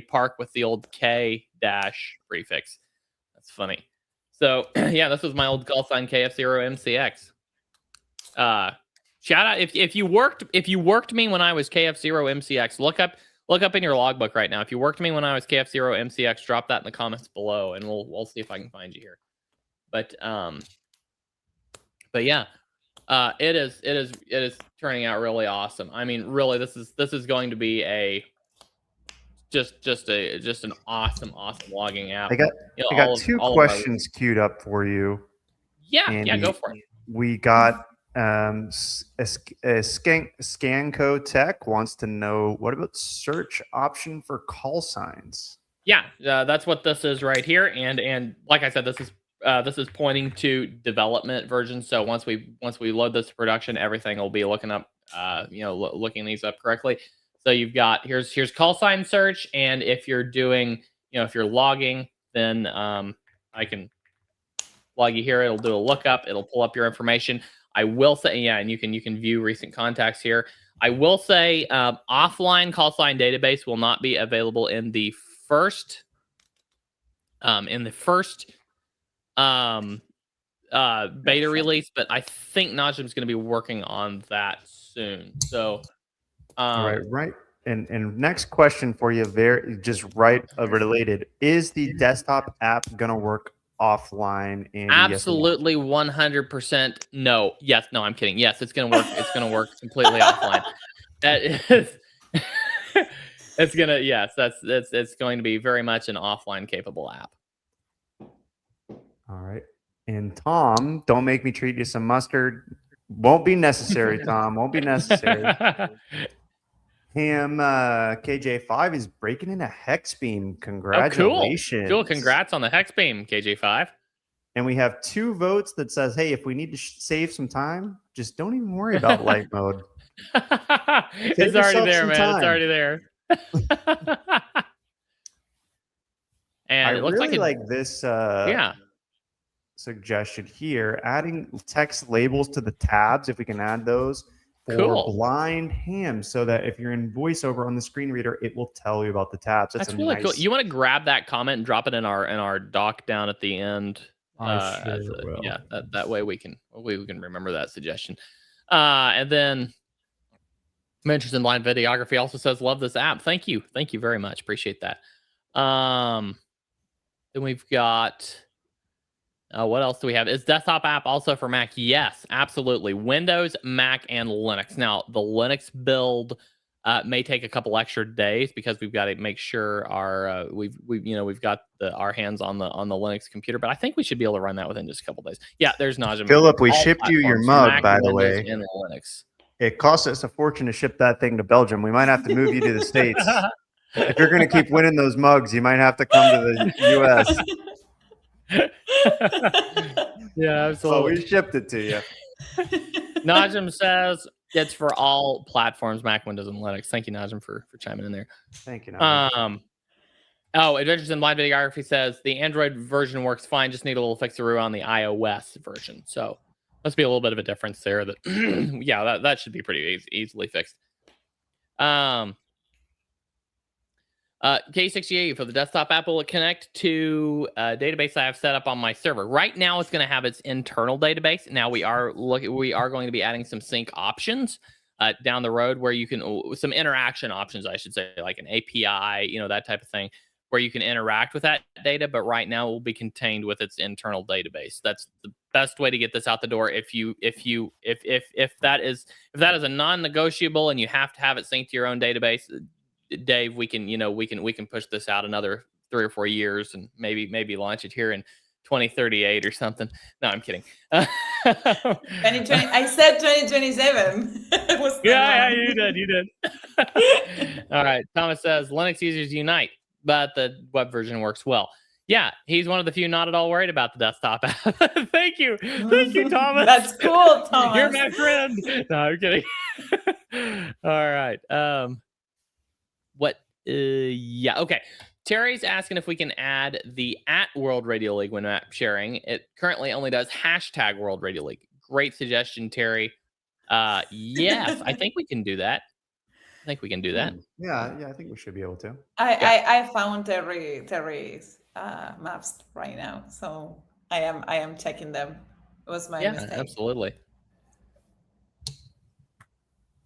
Speaker 1: park with the old K- prefix. That's funny. So yeah, this was my old call sign KF0MCX. Shout out if you worked me when I was KF0MCX. Look look up in your logbook right now. If you worked me when I was KF0MCX, drop that in the comments below, and we'll see if I can find you here. But yeah, it is turning out really awesome. I mean, really, this is going to be just an awesome logging app.
Speaker 2: I got two questions queued up for you.
Speaker 1: Yeah,
Speaker 2: Andy.
Speaker 1: go for it.
Speaker 2: We got Scanco Tech wants to know, what about search option for call signs?
Speaker 1: Yeah, that's what this is right here, and like I said, this is pointing to development version. So once we load this to production, everything will be looking up, looking these up correctly. So you've got here's call sign search, and if you're doing, if you're logging, then I can log you here. It'll do a lookup. It'll pull up your information. I will say, and you can view recent contacts here. I will say offline call sign database will not be available in the first beta release, but I think Najim's going to be working on that soon. So
Speaker 2: right. And next question for you, related, is the desktop app going to work offline? And
Speaker 1: absolutely 100% no. Yes, no, I'm kidding. Yes, it's going to work. It's going to work completely offline. That is it's going to be very much an offline capable app.
Speaker 2: All right. And Tom, don't make me treat you some mustard. Won't be necessary, Tom. Won't be necessary. Ham KJ5 is breaking in a hex beam. Congratulations.
Speaker 1: Cool. Congrats on the hex beam, KJ5.
Speaker 2: And we have 2 votes that says, hey, if we need to save some time, just don't even worry about light mode.
Speaker 1: It's already there, man. Time. It's already there. And it looks
Speaker 2: really
Speaker 1: like
Speaker 2: this suggestion here, adding text labels to the tabs, if we can add those for blind ham, so that if you're in voiceover on the screen reader, it will tell you about the tabs.
Speaker 1: That's really cool. You want to grab that comment and drop it in our doc down at the end. Yeah, that way we can remember that suggestion. And then Mentors in Blind Videography also says, love this app. Thank you very much. Appreciate that. Then we've got what else do we have? Is desktop app also for Mac? Yes, absolutely. Windows, Mac, and Linux. Now the Linux build may take a couple extra days because we've got to make sure our we've got our hands on the Linux computer, but I think we should be able to run that within just a couple days. Yeah, there's Najim.
Speaker 2: Philip, we shipped you your mug,
Speaker 1: Mac,
Speaker 2: by the
Speaker 1: Windows,
Speaker 2: way.
Speaker 1: and Linux.
Speaker 2: It costs us a fortune to ship that thing to Belgium. We might have to move you to the States. If you're going to keep winning those mugs, you might have to come to the U.S.
Speaker 1: Yeah, absolutely.
Speaker 2: So we shipped it to you.
Speaker 1: Najim says it's for all platforms, Mac, Windows, and Linux. Thank you, Najim, for chiming in there.
Speaker 2: Thank you, Najim.
Speaker 1: Adventures in Blind Videography says the Android version works fine, just need a little fixaroo on the iOS version. So must be a little bit of a difference there. That yeah, that should be pretty easily fixed. K68 for the desktop app, will it connect to a database I have set up on my server? Right now, it's going to have its internal database. Now we are going to be adding some sync options down the road, where you can some interaction options, I should say, like an API, that type of thing, where you can interact with that data. But right now, it will be contained with its internal database. That's the best way to get this out the door. If that is a non-negotiable and you have to have it synced to your own database, Dave, we can push this out another 3 or 4 years and maybe launch it here in 2038 or something. No, I'm kidding.
Speaker 3: 2020. I said 2027.
Speaker 1: Yeah, you did. All right. Thomas says Linux users unite, but the web version works well. Yeah, he's one of the few not at all worried about the desktop app. Thank you, Thomas.
Speaker 3: That's cool, Thomas.
Speaker 1: You're my friend. No, I'm kidding. All right. Yeah, okay. Terry's asking if we can add the @World Radio League when map sharing. It currently only does #World Radio League. Great suggestion, Terry. Yes, I think we can do that.
Speaker 2: Yeah, I think we should be able to.
Speaker 3: I found Terry's maps right now, so I am checking them. It was my mistake.
Speaker 1: Absolutely.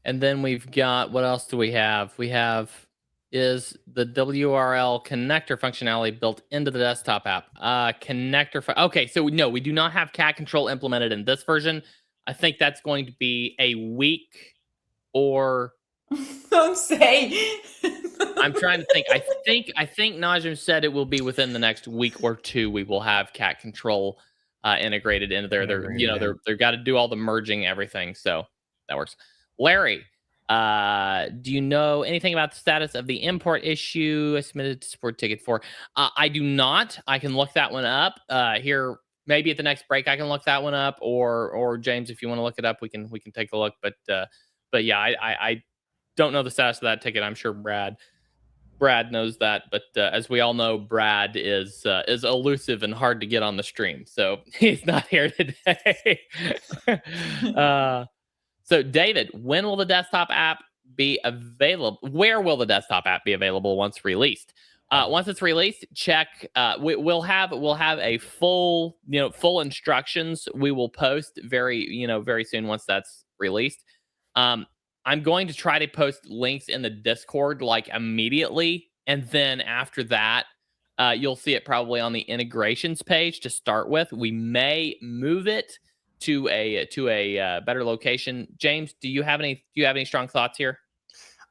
Speaker 1: And then we've got, what else do we have? We have is the WRL connector functionality built into the desktop app. Okay, so no, we do not have cat control implemented in this version. I think that's going to be a week or
Speaker 3: Don't say.
Speaker 1: I'm trying to think. I think Najim said it will be within the next week or two. We will have cat control integrated into there. They've got to do all the merging, everything. So that works. Larry, do you know anything about the status of the import issue I submitted to support ticket for? I do not. I can look that one up here. Maybe at the next break, I can look that one up, or James, if you want to look it up, we can take a look. But yeah, I don't know the status of that ticket. I'm sure Brad knows that, but as we all know, Brad is elusive and hard to get on the stream, so he's not here today. So David, when will the desktop app be available? Where will the desktop app be available once released? Once it's released, check. We'll have a full instructions. We will post very soon once that's released. I'm going to try to post links in the Discord like immediately, and then after that, you'll see it probably on the integrations page to start with. We may move it to a better location. James, do you have any strong thoughts here?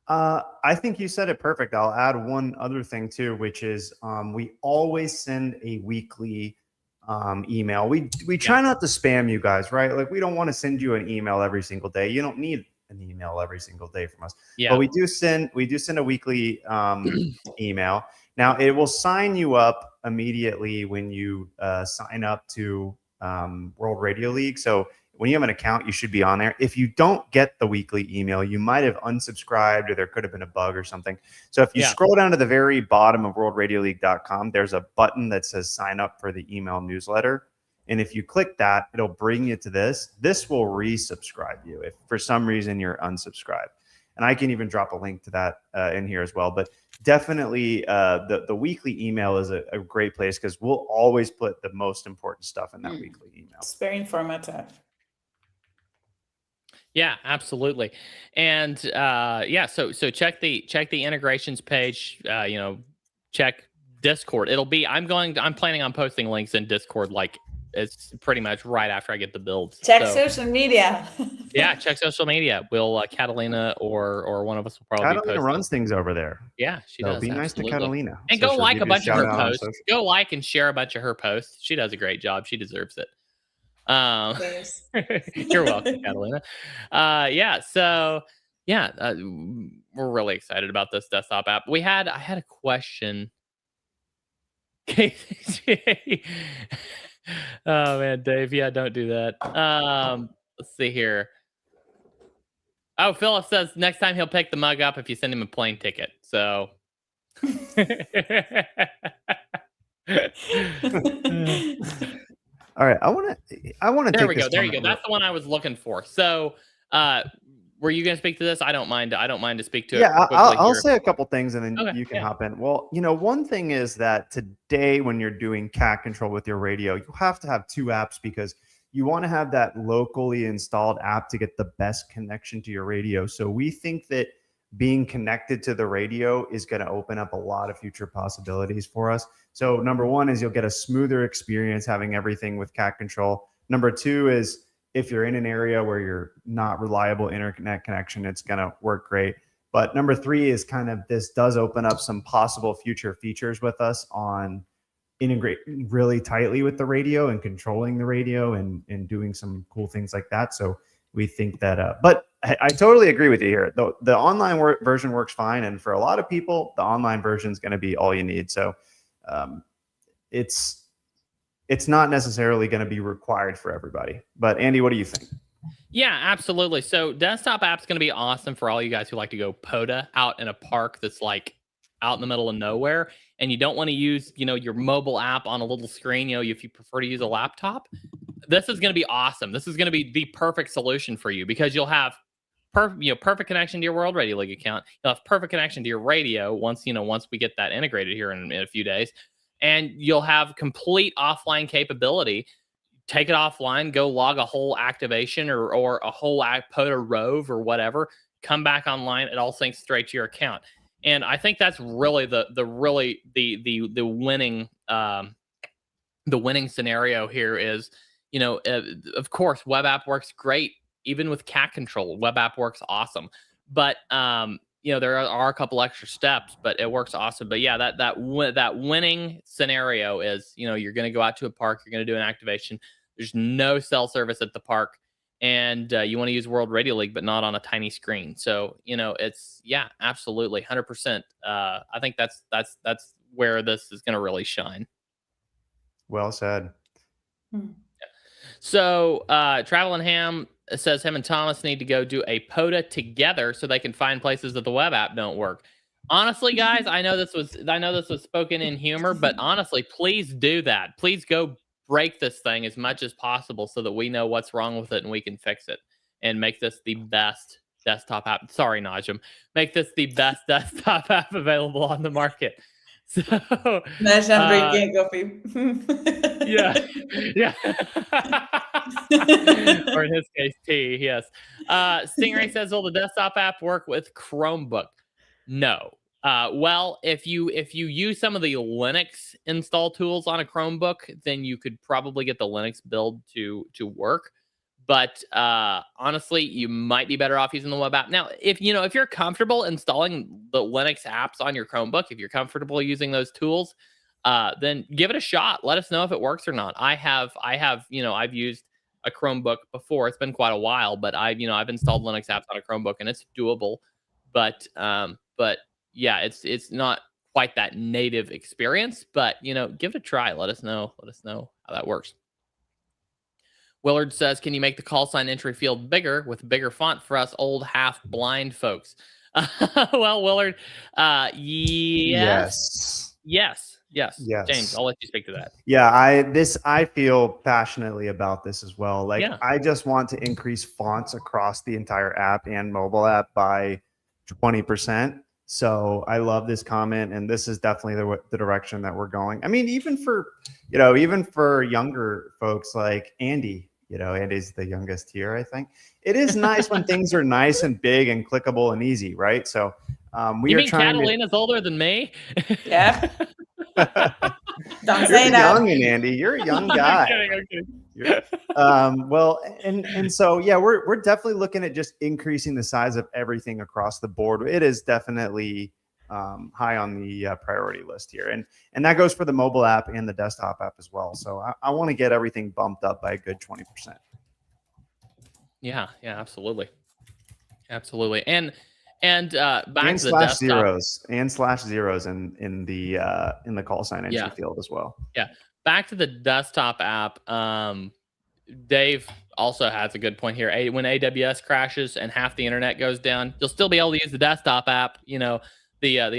Speaker 2: I think you said it perfect. I'll add one other thing too, which is we always send a weekly email. We try not to spam you guys, right? Like we don't want to send you an email every single day. You don't need an email every single day from us. Yeah. But we do send a weekly email. Now it will sign you up immediately when you sign up to World Radio League. So when you have an account, you should be on there. If you don't get the weekly email, you might have unsubscribed or there could have been a bug or something. So if you scroll down to the very bottom of worldradioleague.com, there's a button that says sign up for the email newsletter. And if you click that, it'll bring you to this. This will resubscribe you if for some reason you're unsubscribed. And I can even drop a link to that in here as well. But definitely the weekly email is a great place because we'll always put the most important stuff in that weekly email.
Speaker 3: It's very informative.
Speaker 1: Yeah, absolutely. And so check the integrations page, check Discord. I'm planning on posting links in Discord like it's pretty much right after I get the builds.
Speaker 3: Check social media.
Speaker 1: Yeah, check social media. Will Catalina or one of us will probably
Speaker 2: Catalina runs things over there.
Speaker 1: Yeah, she does.
Speaker 2: Be nice to Catalina.
Speaker 1: And go like a bunch of her posts. Go like and share a bunch of her posts. She does a great job. She deserves it. You're welcome, Catalina. We're really excited about this desktop app. I had a question. Oh man, Dave, don't do that. Let's see here. Oh, Philip says next time he'll pick the mug up if you send him a plane ticket. So
Speaker 2: all right, I want to.
Speaker 1: There we go. There you go. That's the one I was looking for. So, were you going to speak to this? I don't mind to speak to it.
Speaker 2: Yeah, I'll say a couple things and then you can hop in. Well, one thing is that today when you're doing cat control with your radio, you have to have two apps because you want to have that locally installed app to get the best connection to your radio. So we think that being connected to the radio is going to open up a lot of future possibilities for us. So number one is you'll get a smoother experience having everything with cat control. Number two is if you're in an area where you're not reliable internet connection, it's going to work great. But number three is kind of this does open up some possible future features with us on integrating really tightly with the radio and controlling the radio and doing some cool things like that. So we think that, but I totally agree with you here. The online version works fine. And for a lot of people, the online version is going to be all you need. So it's not necessarily going to be required for everybody. But Andy, what do you think?
Speaker 1: Yeah, absolutely. So desktop app's going to be awesome for all you guys who like to go POTA out in a park that's like out in the middle of nowhere. And you don't want to use, your mobile app on a little screen, if you prefer to use a laptop. This is going to be awesome. This is going to be the perfect solution for you because you'll have perfect connection to your World Radio League account. You'll have perfect connection to your radio once we get that integrated here in a few days. And you'll have complete offline capability. Take it offline, go log a whole activation or a whole POTA Rove or whatever. Come back online. It all syncs straight to your account. And I think that's really the winning scenario here is, of course, web app works great. Even with cat control, web app works awesome. But there are a couple extra steps, but it works awesome. But yeah, that winning scenario is, you're going to go out to a park, you're going to do an activation. There's no cell service at the park, and you want to use World Radio League, but not on a tiny screen. So it's absolutely 100%. I think that's where this is going to really shine.
Speaker 2: Well said.
Speaker 1: So Travel and Ham says him and Thomas need to go do a POTA together so they can find places that the web app don't work. Honestly, guys, I know this was spoken in humor, but honestly, please do that. Please go break this thing as much as possible so that we know what's wrong with it and we can fix it and make this the best desktop app. Sorry, Najim. Make this the best desktop app available on the market. So,
Speaker 3: I'm drinking coffee.
Speaker 1: yeah. Or in his case, tea. Yes. Stingray says, "Will the desktop app work with Chromebook?" No. Well, if you use some of the Linux install tools on a Chromebook, then you could probably get the Linux build to work. But honestly, you might be better off using the web app. Now, if you're comfortable installing the Linux apps on your Chromebook, if you're comfortable using those tools, then give it a shot. Let us know if it works or not. I've used a Chromebook before. It's been quite a while, but I've installed Linux apps on a Chromebook and it's doable. But yeah, it's not quite that native experience, but give it a try. Let us know how that works. Willard says, "Can you make the call sign entry field bigger with bigger font for us old half blind folks?" Well, Willard, yes. James, I'll let you speak to that.
Speaker 2: Yeah, I feel passionately about this as well. I just want to increase fonts across the entire app and mobile app by 20%. So I love this comment, and this is definitely the direction that we're going. I mean, even for younger folks like Andy. Andy's the youngest here, I think. It is nice when things are nice and big and clickable and easy, right? So
Speaker 1: you mean Catalina's older than me?
Speaker 3: Yeah. Don't
Speaker 2: You're
Speaker 3: say that.
Speaker 2: young, Andy. You're a young guy.
Speaker 1: I'm kidding.
Speaker 2: Well, and so yeah, we're definitely looking at just increasing the size of everything across the board. It is definitely high on the priority list here, and that goes for the mobile app and the desktop app as well. So I want to get everything bumped up by a good 20%.
Speaker 1: Yeah, absolutely, and back
Speaker 2: and
Speaker 1: to the desktop.
Speaker 2: /zeros in the call sign entry field as well.
Speaker 1: Yeah, back to the desktop app. Dave also has a good point here. When AWS crashes and half the internet goes down, you'll still be able to use the desktop app. The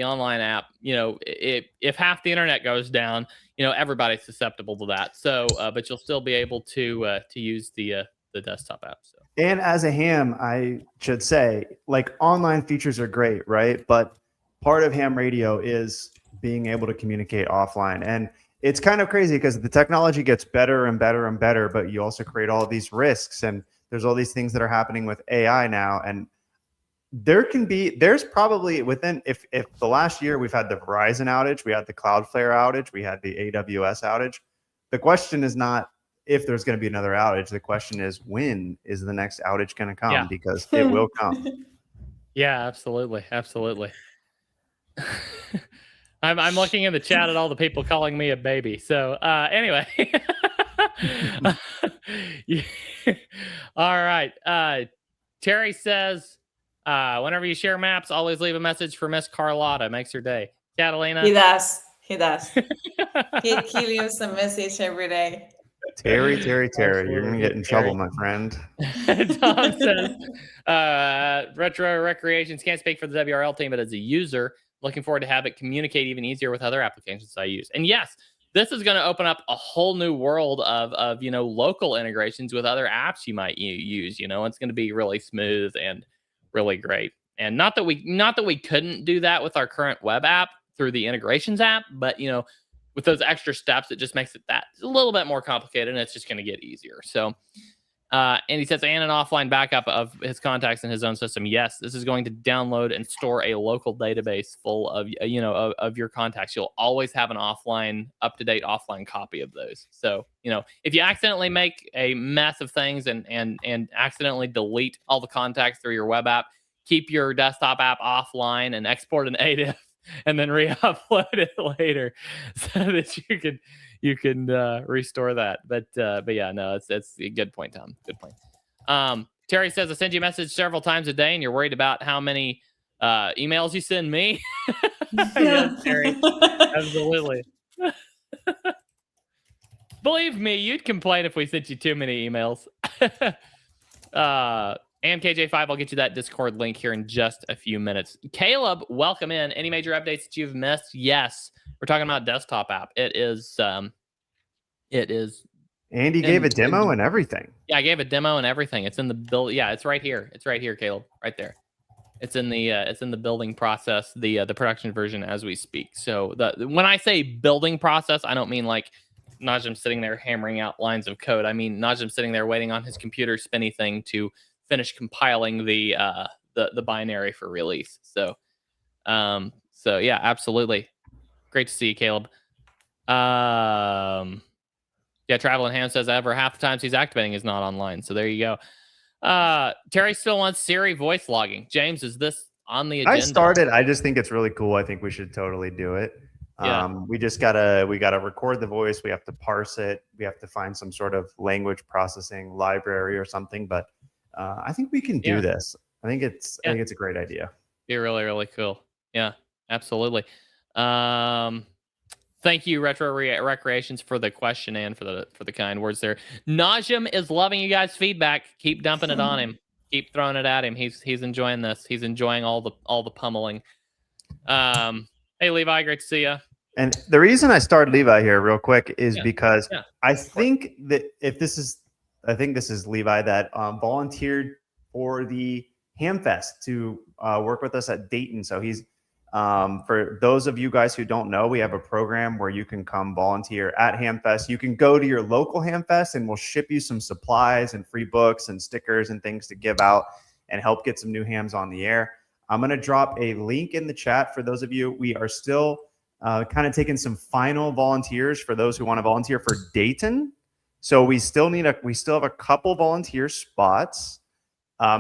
Speaker 1: online app. If half the internet goes down, everybody's susceptible to that. So, but you'll still be able to use the desktop app. So.
Speaker 2: And as a ham, I should say, online features are great, right? But part of ham radio is being able to communicate offline. And it's kind of crazy because the technology gets better and better and better, but you also create all these risks. And there's all these things that are happening with AI now. And there's probably if the last year we've had the Verizon outage, we had the Cloudflare outage, we had the AWS outage. The question is not if there's going to be another outage. The question is, when is the next outage going to come?
Speaker 1: Yeah.
Speaker 2: Because it will come.
Speaker 1: Yeah, absolutely. I'm looking in the chat at all the people calling me a baby. So anyway. All right. Terry says, whenever you share maps, always leave a message for Miss Carlotta. Makes her day. Catalina.
Speaker 3: He does. He leaves a message every day.
Speaker 2: Terry, you're going to get in trouble, my friend.
Speaker 1: Tom says, Retro Recreations can't speak for the WRL team, but as a user, looking forward to have it communicate even easier with other applications I use. And yes, this is going to open up a whole new world of local integrations with other apps you might use. It's going to be really smooth and really great. And not that we couldn't do that with our current web app through the integrations app, but with those extra steps, it just makes it that a little bit more complicated, and it's just going to get easier. So And he says, and an offline backup of his contacts in his own system. Yes, this is going to download and store a local database full of, of your contacts. You'll always have an offline, up-to-date offline copy of those. So, if you accidentally make a mess of things and accidentally delete all the contacts through your web app, keep your desktop app offline and export an ADIF and then re-upload it later so that you can restore that. But yeah, no, it's a good point, Tom. Good point. Terry says, I send you a message several times a day and you're worried about how many emails you send me. Yes, Terry, absolutely. Believe me, you'd complain if we sent you too many emails. And KJ5, I'll get you that Discord link here in just a few minutes. Caleb, welcome in. Any major updates that you've missed? Yes. We're talking about desktop app. It is.
Speaker 2: Andy gave a demo and everything.
Speaker 1: Yeah, I gave a demo and everything. It's in the build. Yeah, it's right here. It's right here, Caleb. Right there. It's in the building process, the production version as we speak. So when I say building process, I don't mean like Najim sitting there hammering out lines of code. I mean Najim sitting there waiting on his computer spinny thing to finish compiling the binary for release. So yeah, absolutely. Great to see you, Caleb. Yeah, Traveling Ham says ever half the times he's activating is not online. So there you go. Terry still wants Siri voice logging. James, is this on the agenda?
Speaker 2: I just think it's really cool. I think we should totally do it.
Speaker 1: Yeah.
Speaker 2: We gotta record the voice. We have to parse it. We have to find some sort of language processing library or something. But I think we can do this. I think it's a great idea.
Speaker 1: Be really, really cool. Yeah, absolutely. Thank you, Retro Recreations, for the question and for the kind words there. Najim is loving you guys' feedback. Keep dumping it on him. Keep throwing it at him. He's enjoying this. He's enjoying all the pummeling. Hey, Levi, great to see you.
Speaker 2: And the reason I started Levi here real quick is because I think that this is Levi that volunteered for the Hamfest to work with us at Dayton. So he's for those of you guys who don't know, we have a program where you can come volunteer at Hamfest. You can go to your local Hamfest and we'll ship you some supplies and free books and stickers and things to give out and help get some new hams on the air. I'm going to drop a link in the chat for those of you. We are still kind of taking some final volunteers for those who want to volunteer for Dayton. So we still have a couple volunteer spots.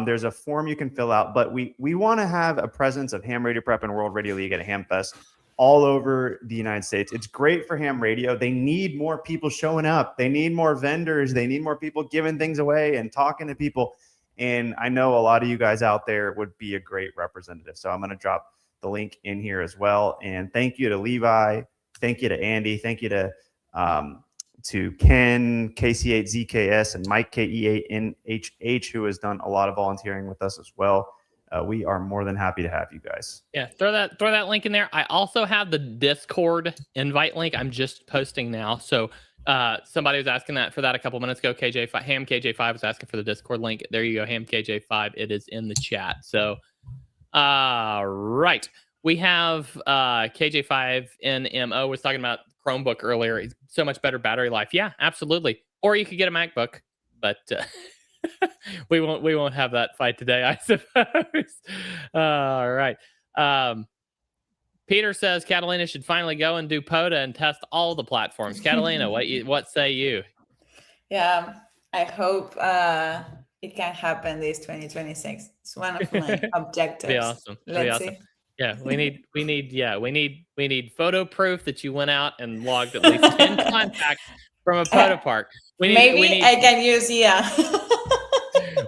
Speaker 2: There's a form you can fill out, but we want to have a presence of Ham Radio Prep and World Radio League at Hamfest all over the United States. It's great for ham radio. They need more people showing up. They need more vendors. They need more people giving things away and talking to people. And I know a lot of you guys out there would be a great representative. So I'm going to drop the link in here as well. And thank you to Levi. Thank you to Andy. Thank you to Ken, KC8ZKS, and Mike KE8NHH, who has done a lot of volunteering with us as well. We are more than happy to have you guys.
Speaker 1: Yeah, throw that link in there. I also have the Discord invite link. I'm just posting now. So somebody was asking for that a couple minutes ago. Ham KJ5 was asking for the Discord link. There you go, Ham KJ5. It is in the chat. So, right. We have KJ5NMO was talking about Chromebook earlier. It's so much better battery life. Yeah, absolutely. Or you could get a MacBook, but we won't have that fight today, I suppose. All right. Peter says Catalina should finally go and do POTA and test all the platforms. Catalina, what say you?
Speaker 3: Yeah, I hope it can happen this 2026. It's one of my objectives.
Speaker 1: Be awesome.
Speaker 3: Let's see.
Speaker 1: Yeah, we need photo proof that you went out and logged at least 10 contacts from a POTA park.
Speaker 3: I can use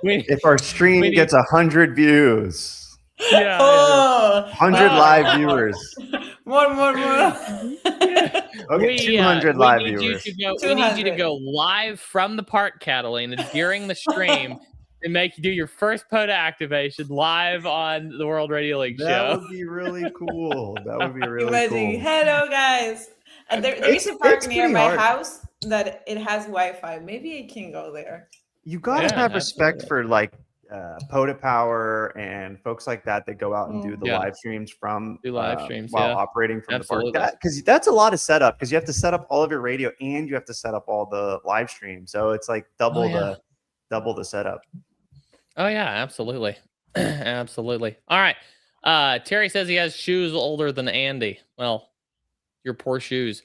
Speaker 2: if our stream gets 100 views.
Speaker 1: Yeah,
Speaker 2: 100 live viewers.
Speaker 3: More.
Speaker 2: Okay, 200 live viewers.
Speaker 1: We need you to go live from the park, Catalina, during the stream and do your first POTA activation live on the World Radio League show.
Speaker 2: That would be really cool.
Speaker 3: Imagine,
Speaker 2: cool.
Speaker 3: Hello, guys. And there is a park near my house that it has Wi-Fi. Maybe I can go there.
Speaker 2: You gotta have respect for like POTA Power and folks like that go out and do the live streams while operating from the park. Because that's a lot of setup. Because you have to set up all of your radio and you have to set up all the live stream. So it's like double double the setup.
Speaker 1: Oh yeah, absolutely. Absolutely. All right. Terry says he has shoes older than Andy. Well, your poor shoes.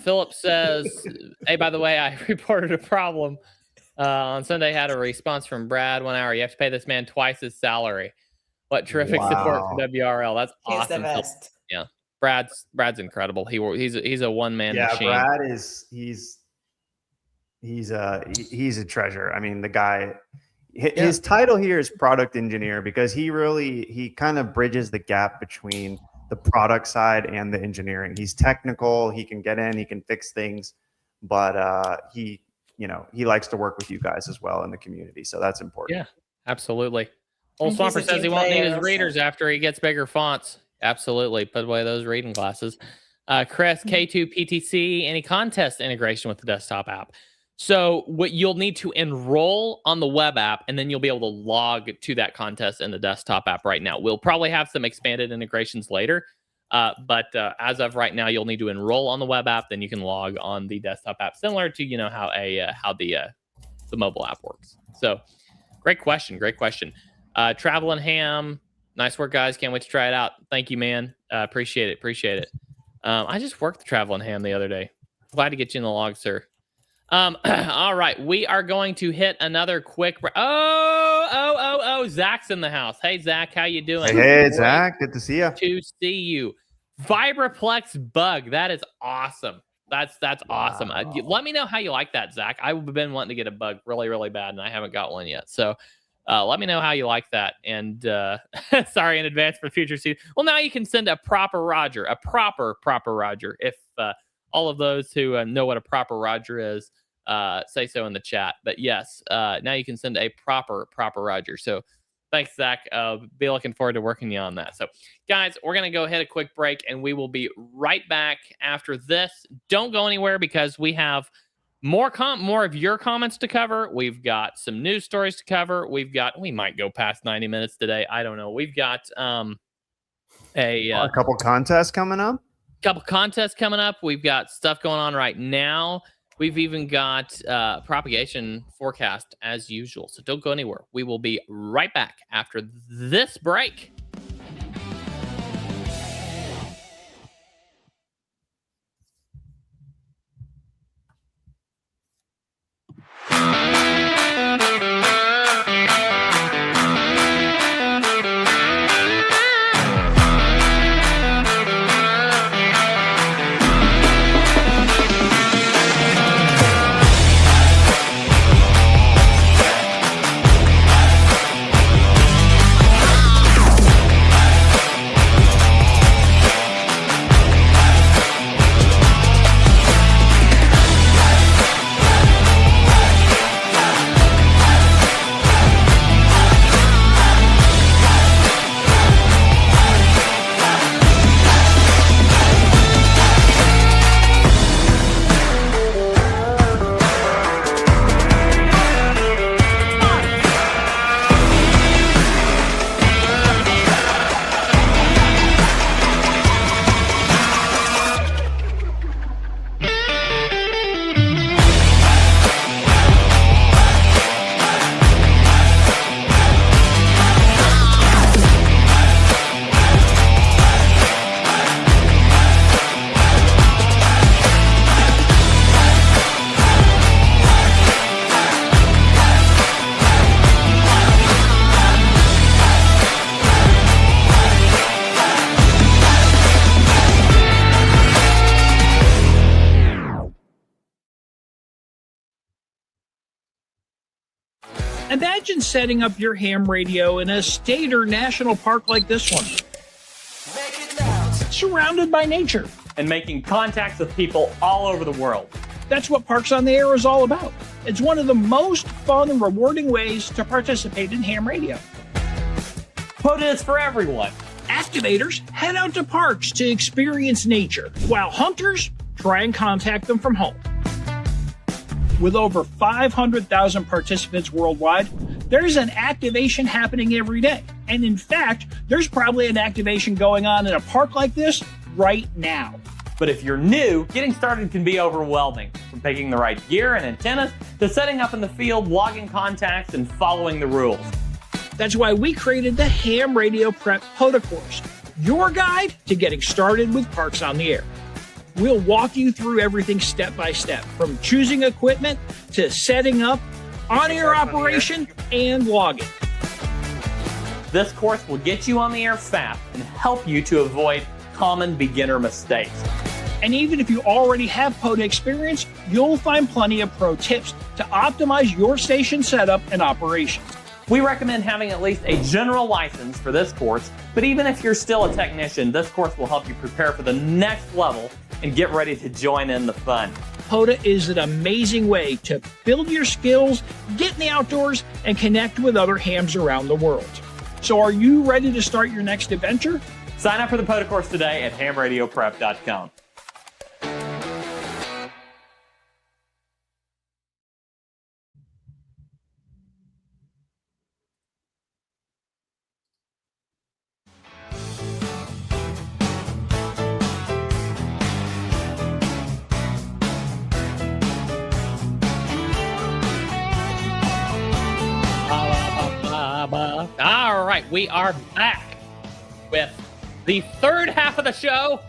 Speaker 1: Philip says, hey, by the way, I reported a problem on Sunday. Had a response from Brad 1 hour. You have to pay this man twice his salary. What terrific support for WRL. That's
Speaker 3: He's
Speaker 1: awesome.
Speaker 3: the best.
Speaker 1: Yeah. Brad's incredible. He's a one-man machine.
Speaker 2: Brad is he's a treasure. I mean, the guy, his title here is product engineer because he kind of bridges the gap between the product side and the engineering. He's technical. He can get in. He can fix things, but he likes to work with you guys as well in the community. So that's important.
Speaker 1: Yeah, absolutely. Old
Speaker 3: And he's
Speaker 1: Swamper
Speaker 3: a
Speaker 1: says
Speaker 3: team
Speaker 1: he won't need
Speaker 3: player
Speaker 1: his
Speaker 3: also.
Speaker 1: readers after he gets bigger fonts. Absolutely. Put away those reading glasses. Chris, K2 PTC, any contest integration with the desktop app. So what you'll need to enroll on the web app, and then you'll be able to log to that contest in the desktop app right now. We'll probably have some expanded integrations later. But as of right now, you'll need to enroll on the web app. Then you can log on the desktop app, similar to how the mobile app works. So, great question. Traveling Ham, nice work, guys. Can't wait to try it out. Thank you, man. Appreciate it. I just worked the Traveling Ham the other day. Glad to get you in the log, sir. All right, we are going to hit another quick. Zach's in the house. Hey, Zach, how you doing?
Speaker 2: Hey, Zach, good to see you.
Speaker 1: To see you. Vibraplex bug. That is awesome. That's awesome. Let me know how you like that, Zach. I've been wanting to get a bug really, really bad, and I haven't got one yet. So let me know how you like that. And sorry in advance for future season. Well, now you can send a proper Roger, a proper Roger. If all of those who know what a proper Roger is, say so in the chat. But yes, now you can send a proper Roger. So thanks, Zach. Be looking forward to working you on that. So, guys, we're going to go hit a quick break, and we will be right back after this. Don't go anywhere because we have more of your comments to cover. We've got some news stories to cover. We might go past 90 minutes today. I don't know. We've got a
Speaker 2: couple contests coming up.
Speaker 1: We've got stuff going on right now. We've even got propagation forecast as usual. So don't go anywhere. We will be right back after this break.
Speaker 5: Imagine setting up your ham radio in a state or national park like this one. Surrounded by nature.
Speaker 4: And making contacts with people all over the world.
Speaker 5: That's what Parks on the Air is all about. It's one of the most fun and rewarding ways to participate in ham radio.
Speaker 4: But it's for everyone.
Speaker 5: Activators head out to parks to experience nature, while hunters try and contact them from home. With over 500,000 participants worldwide, there's an activation happening every day. And in fact, there's probably an activation going on in a park like this right now.
Speaker 4: But if you're new, getting started can be overwhelming, from picking the right gear and antennas to setting up in the field, logging contacts, and following the rules.
Speaker 5: That's why we created the Ham Radio Prep POTA course, your guide to getting started with Parks on the Air. We'll walk you through everything step by step, from choosing equipment to setting up, on-air operation, and logging.
Speaker 4: This course will get you on the air fast and help you to avoid common beginner mistakes.
Speaker 5: And even if you already have POTA experience, you'll find plenty of pro tips to optimize your station setup and operations.
Speaker 4: We recommend having at least a general license for this course, but even if you're still a technician, this course will help you prepare for the next level and get ready to join in the fun.
Speaker 5: POTA is an amazing way to build your skills, get in the outdoors, and connect with other hams around the world. So are you ready to start your next adventure?
Speaker 4: Sign up for the POTA course today at hamradioprep.com.
Speaker 1: All right, we are back with the third half of the show,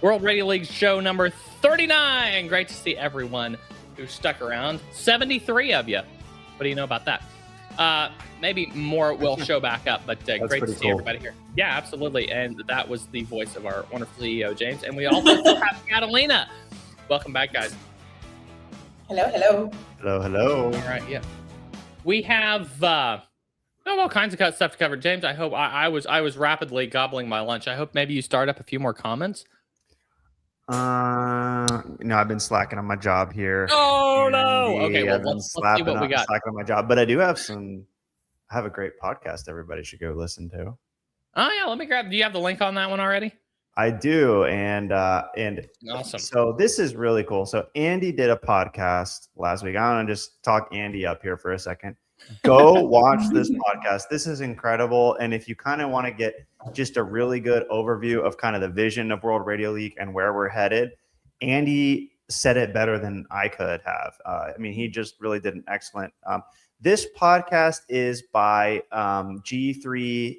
Speaker 1: World Radio League show number 39. Great to see everyone who stuck around. 73 of you. What do you know about that? Maybe more will show back up, but great to see everybody here. Yeah, absolutely. And that was the voice of our wonderful CEO, James. And we also still have Catalina. Welcome back, guys.
Speaker 3: Hello, hello.
Speaker 2: Hello, hello.
Speaker 1: All right, yeah. We have all kinds of stuff to cover. James, I hope I was rapidly gobbling my lunch. I hope maybe you start up a few more comments.
Speaker 2: No, I've been slacking on my job here.
Speaker 1: Oh no! Okay, well,
Speaker 2: I've been
Speaker 1: let's see what we got.
Speaker 2: slacking on my job, but I do have some. I have a great podcast. Everybody should go listen to.
Speaker 1: Oh yeah, let me grab. Do you have the link on that one already?
Speaker 2: I do, and
Speaker 1: Awesome.
Speaker 2: So this is really cool. So Andy did a podcast last week. I want to just talk Andy up here for a second. Go watch this podcast. This is incredible. And if you kind of want to get just a really good overview of kind of the vision of World Radio League and where we're headed, Andy said it better than I could have. I mean, he just really did an excellent. This podcast is by G3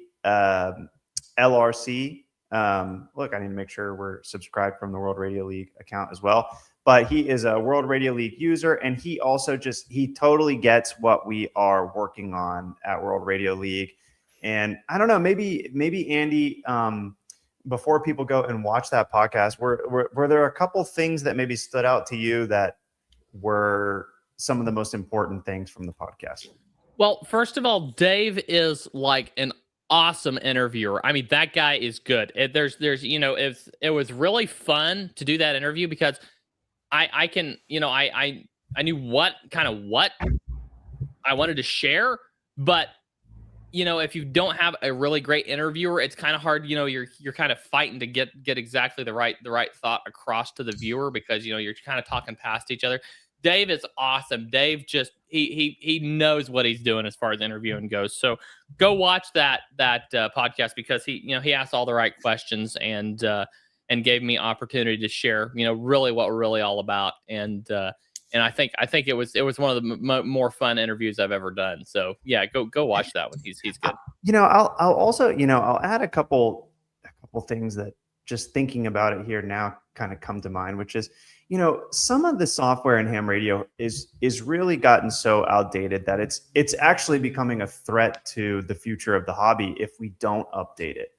Speaker 2: LRC. Look, I need to make sure we're subscribed from the World Radio League account as well. But he is a World Radio League user, and he also he totally gets what we are working on at World Radio League. And I don't know, maybe Andy, before people go and watch that podcast, were there a couple things that maybe stood out to you that were some of the most important things from the podcast?
Speaker 1: Well, first of all, Dave is like an awesome interviewer. I mean, that guy is good. It was really fun to do that interview because I knew what I wanted to share, but if you don't have a really great interviewer, it's kind of hard. You're kind of fighting to get exactly the right thought across to the viewer because you're kind of talking past each other. Dave is awesome. Dave just he knows what he's doing as far as interviewing goes. So go watch that podcast because he asked all the right questions and gave me opportunity to share really what we're really all about. And I think it was one of the more fun interviews I've ever done. So yeah, go watch that one. He's good.
Speaker 2: I'll also I'll add a couple things that just thinking about it here now kind of come to mind, which is some of the software in ham radio is really gotten so outdated that it's actually becoming a threat to the future of the hobby if we don't update it.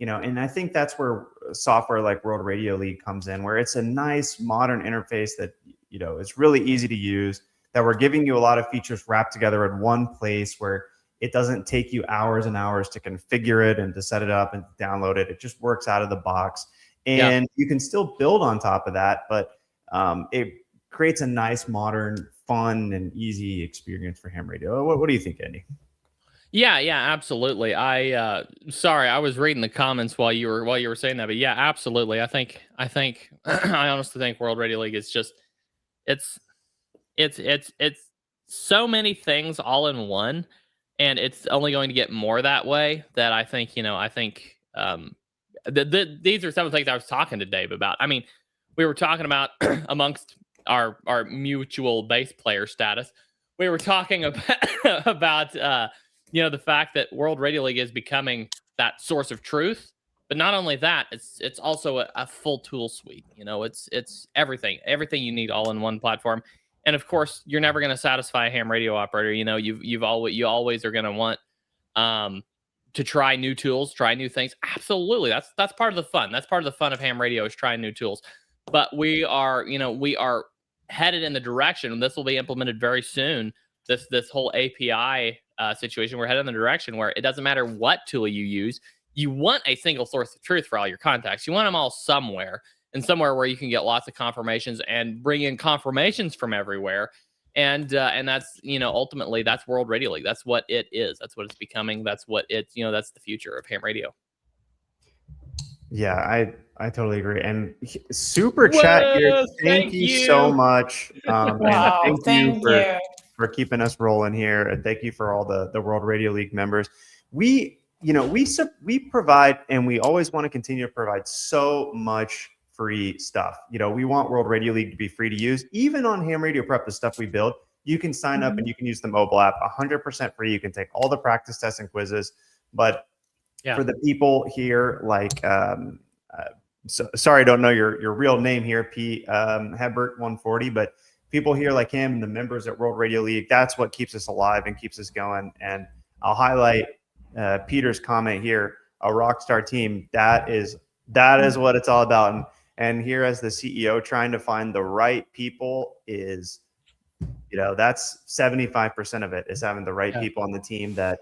Speaker 2: And I think that's where software like World Radio League comes in, where it's a nice modern interface that it's really easy to use, that we're giving you a lot of features wrapped together in one place where it doesn't take you hours and hours to configure it and to set it up and download it. It just works out of the box. And you can still build on top of that, but it creates a nice, modern, fun, and easy experience for ham radio. What do you think, Andy?
Speaker 1: Yeah, absolutely. I was reading the comments while you were saying that, but yeah, absolutely. I think I honestly think World Radio League is just it's so many things all in one, and it's only going to get more that way. That I think these are some of the things I was talking to Dave about. I mean, we were talking about amongst our mutual bass player status. We were talking about the fact that World Radio League is becoming that source of truth. But not only that, it's also a full tool suite. It's everything you need all in one platform. And of course, you're never going to satisfy a ham radio operator. You always are going to want to try new tools, try new things. Absolutely, that's part of the fun. That's part of the fun of ham radio is trying new tools. But we are headed in the direction, and this will be implemented very soon. This whole API situation, we're headed in the direction where it doesn't matter what tool you use. You want a single source of truth for all your contacts. You want them all somewhere, and somewhere where you can get lots of confirmations and bring in confirmations from everywhere. And that's, ultimately that's World Radio League. That's what it is. That's what it's becoming. That's what it's, that's the future of ham radio.
Speaker 2: Yeah, I totally agree. And super chat here. Thank you so much.
Speaker 3: Wow,
Speaker 2: and
Speaker 3: thank you
Speaker 2: for keeping us rolling here. And thank you for all the World Radio League members. We provide, and we always want to continue to provide so much free stuff. We want World Radio League to be free to use. Even on Ham Radio Prep, the stuff we build, you can sign up and you can use the mobile app 100% free. You can take all the practice tests and quizzes. But for the people here, like, sorry, I don't know your real name here, P. Hebert 140, but people here like him and the members at World Radio League, that's what keeps us alive and keeps us going. And I'll highlight Peter's comment here, a rock star team. That is what it's all about. And here as the CEO, trying to find the right people is, that's 75% of it, is having the right people on the team that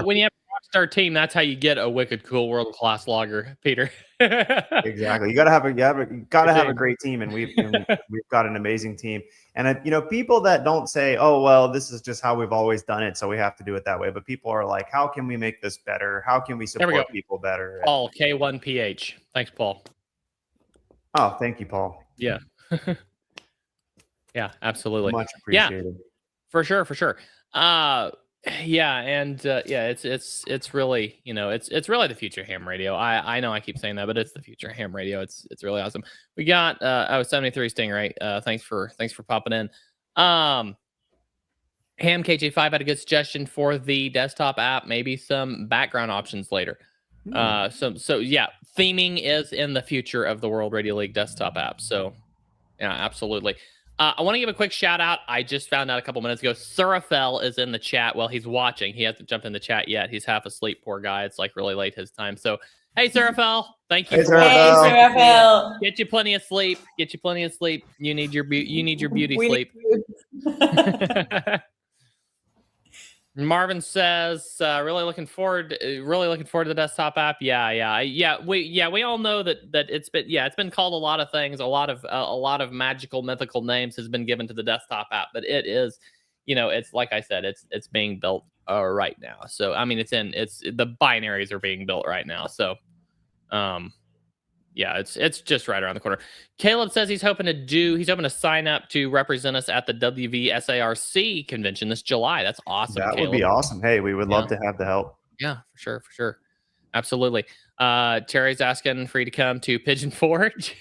Speaker 1: when you have a rock star team, that's how you get a wicked cool world-class logger, Peter.
Speaker 2: Exactly. You gotta have a great team, and we've got an amazing team. And people that don't say, oh well, this is just how we've always done it, so we have to do it that way. But people are like, how can we make this better? How can we support people better?
Speaker 1: Paul K1PH. Thanks, Paul.
Speaker 2: Oh, thank you, Paul.
Speaker 1: Yeah. Yeah, absolutely.
Speaker 2: Much appreciated.
Speaker 1: Yeah, for sure. It's really, it's really the future of ham radio. I know I keep saying that, but it's the future of ham radio. It's really awesome. We got 73 Stingray. Thanks for popping in. Ham KJ5 had a good suggestion for the desktop app, maybe some background options later. Theming is in the future of the World Radio League desktop app. So yeah, absolutely. I want to give a quick shout out. I just found out a couple minutes ago, Surafel is in the chat. Well, he's watching. He hasn't jumped in the chat yet. He's half asleep, poor guy. It's like really late his time. So, hey, Surafel, thank you.
Speaker 3: Hey, Surafel.
Speaker 1: Get you plenty of sleep. You need your beauty sleep. Marvin says, really looking forward to the desktop app. We all know that it's been called a lot of things. A lot of magical, mythical names has been given to the desktop app, but it is, it's like I said, it's being built right now. So I mean, the binaries are being built right now. So, it's just right around the corner. Caleb says he's hoping to sign up to represent us at the WVSARC convention this July. That's awesome.
Speaker 2: That would be awesome. Hey, we would love to have the help.
Speaker 1: Yeah, for sure. Absolutely. Terry's asking for you to come to Pigeon Forge.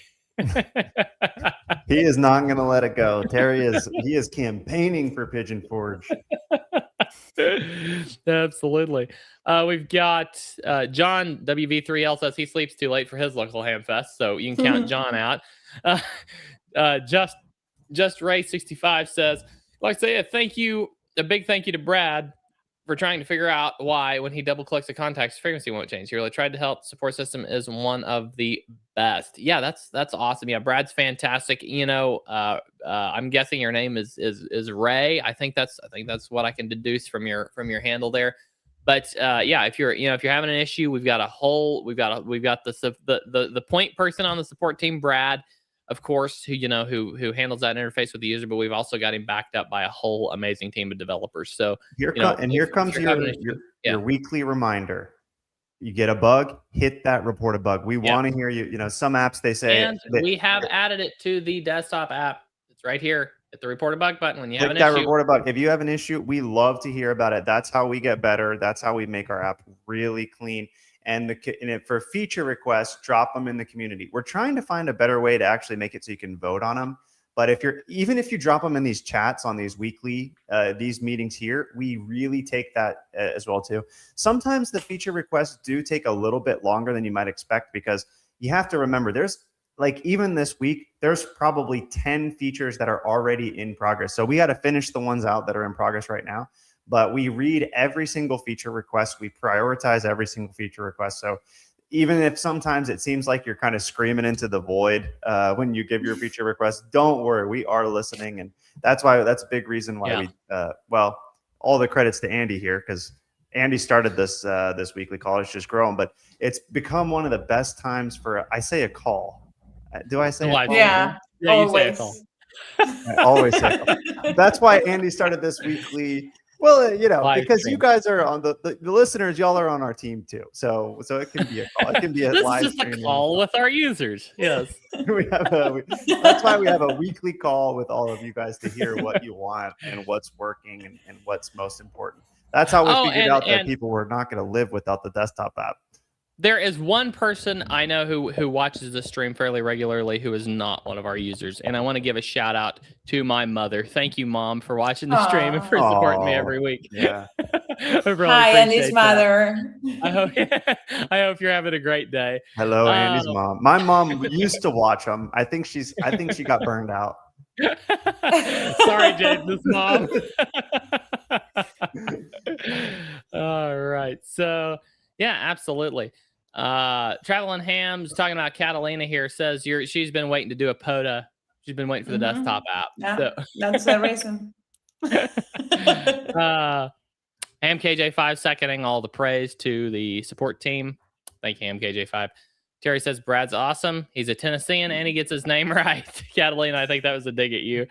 Speaker 2: He is not going to let it go. Terry is campaigning for Pigeon Forge.
Speaker 1: Absolutely. We've got John WV3L says he sleeps too late for his local ham fest, so you can count John out. Just Ray 65 says, like I say, a big thank you to Brad for trying to figure out why when he double clicks a contact's frequency won't change. He really tried to help. Support system is one of the best. Yeah, that's awesome. Yeah, Brad's fantastic. I'm guessing your name is Ray. I think that's what I can deduce from your handle there. But if you're having an issue, we've got the point person on the support team, Brad, of course, who handles that interface with the user, but we've also got him backed up by a whole amazing team of developers. So
Speaker 2: here comes your weekly reminder. You get a bug, hit that report a bug. We want to hear you. Some apps they say,
Speaker 1: and we have added it to the desktop app. It's right here. Hit the report a bug button when you have an issue.
Speaker 2: Report a bug. If you have an issue, we love to hear about it. That's how we get better. That's how we make our app really clean. and for feature requests, drop them in the community. We're trying to find a better way to actually make it so you can vote on them. But even if you drop them in these chats on these weekly, these meetings here, we really take that as well too. Sometimes the feature requests do take a little bit longer than you might expect, because you have to remember there's like, even this week, there's probably 10 features that are already in progress. So we got to finish the ones out that are in progress right now, but we read every single feature request. We prioritize every single feature request. So even if sometimes it seems like you're kind of screaming into the void when you give your feature request, don't worry, we are listening. And that's a big reason why well, all the credits to Andy here, because Andy started this weekly call. It's just growing, but it's become one of the best times for, I say a call. Do I say a call?
Speaker 3: Yeah,
Speaker 1: you say a call.
Speaker 2: I always say a call. That's why Andy started this weekly. Well,
Speaker 1: Live
Speaker 2: because
Speaker 1: stream.
Speaker 2: you guys are on the listeners, y'all are on our team too. So it can be a call. It can be a
Speaker 1: This
Speaker 2: live
Speaker 1: is just a
Speaker 2: stream.
Speaker 1: call with our users. Yes.
Speaker 2: That's why we have a weekly call with all of you guys to hear what you want and what's working and what's most important. That's how we figured out that people were not going to live without the desktop app.
Speaker 1: There is one person I know who watches the stream fairly regularly who is not one of our users, and I want to give a shout out to my mother. Thank you, Mom, for watching the stream and for supporting me every week.
Speaker 2: Yeah.
Speaker 1: I really
Speaker 3: Hi, Andy's
Speaker 1: appreciate
Speaker 3: mother.
Speaker 1: that. I hope you're having a great day.
Speaker 2: Hello, Andy's mom. My mom used to watch them. I think she got burned out.
Speaker 1: Sorry, James' mom. All right. So yeah, absolutely. Traveling Hams talking about Catalina here says she's been waiting to do a POTA. She's been waiting for the desktop app.
Speaker 3: Yeah,
Speaker 1: So.
Speaker 3: that's the reason.
Speaker 1: AMKJ5 seconding all the praise to the support team. Thank you, AMKJ5. Terry says Brad's awesome. He's a Tennessean and he gets his name right. Catalina, I think that was a dig at you.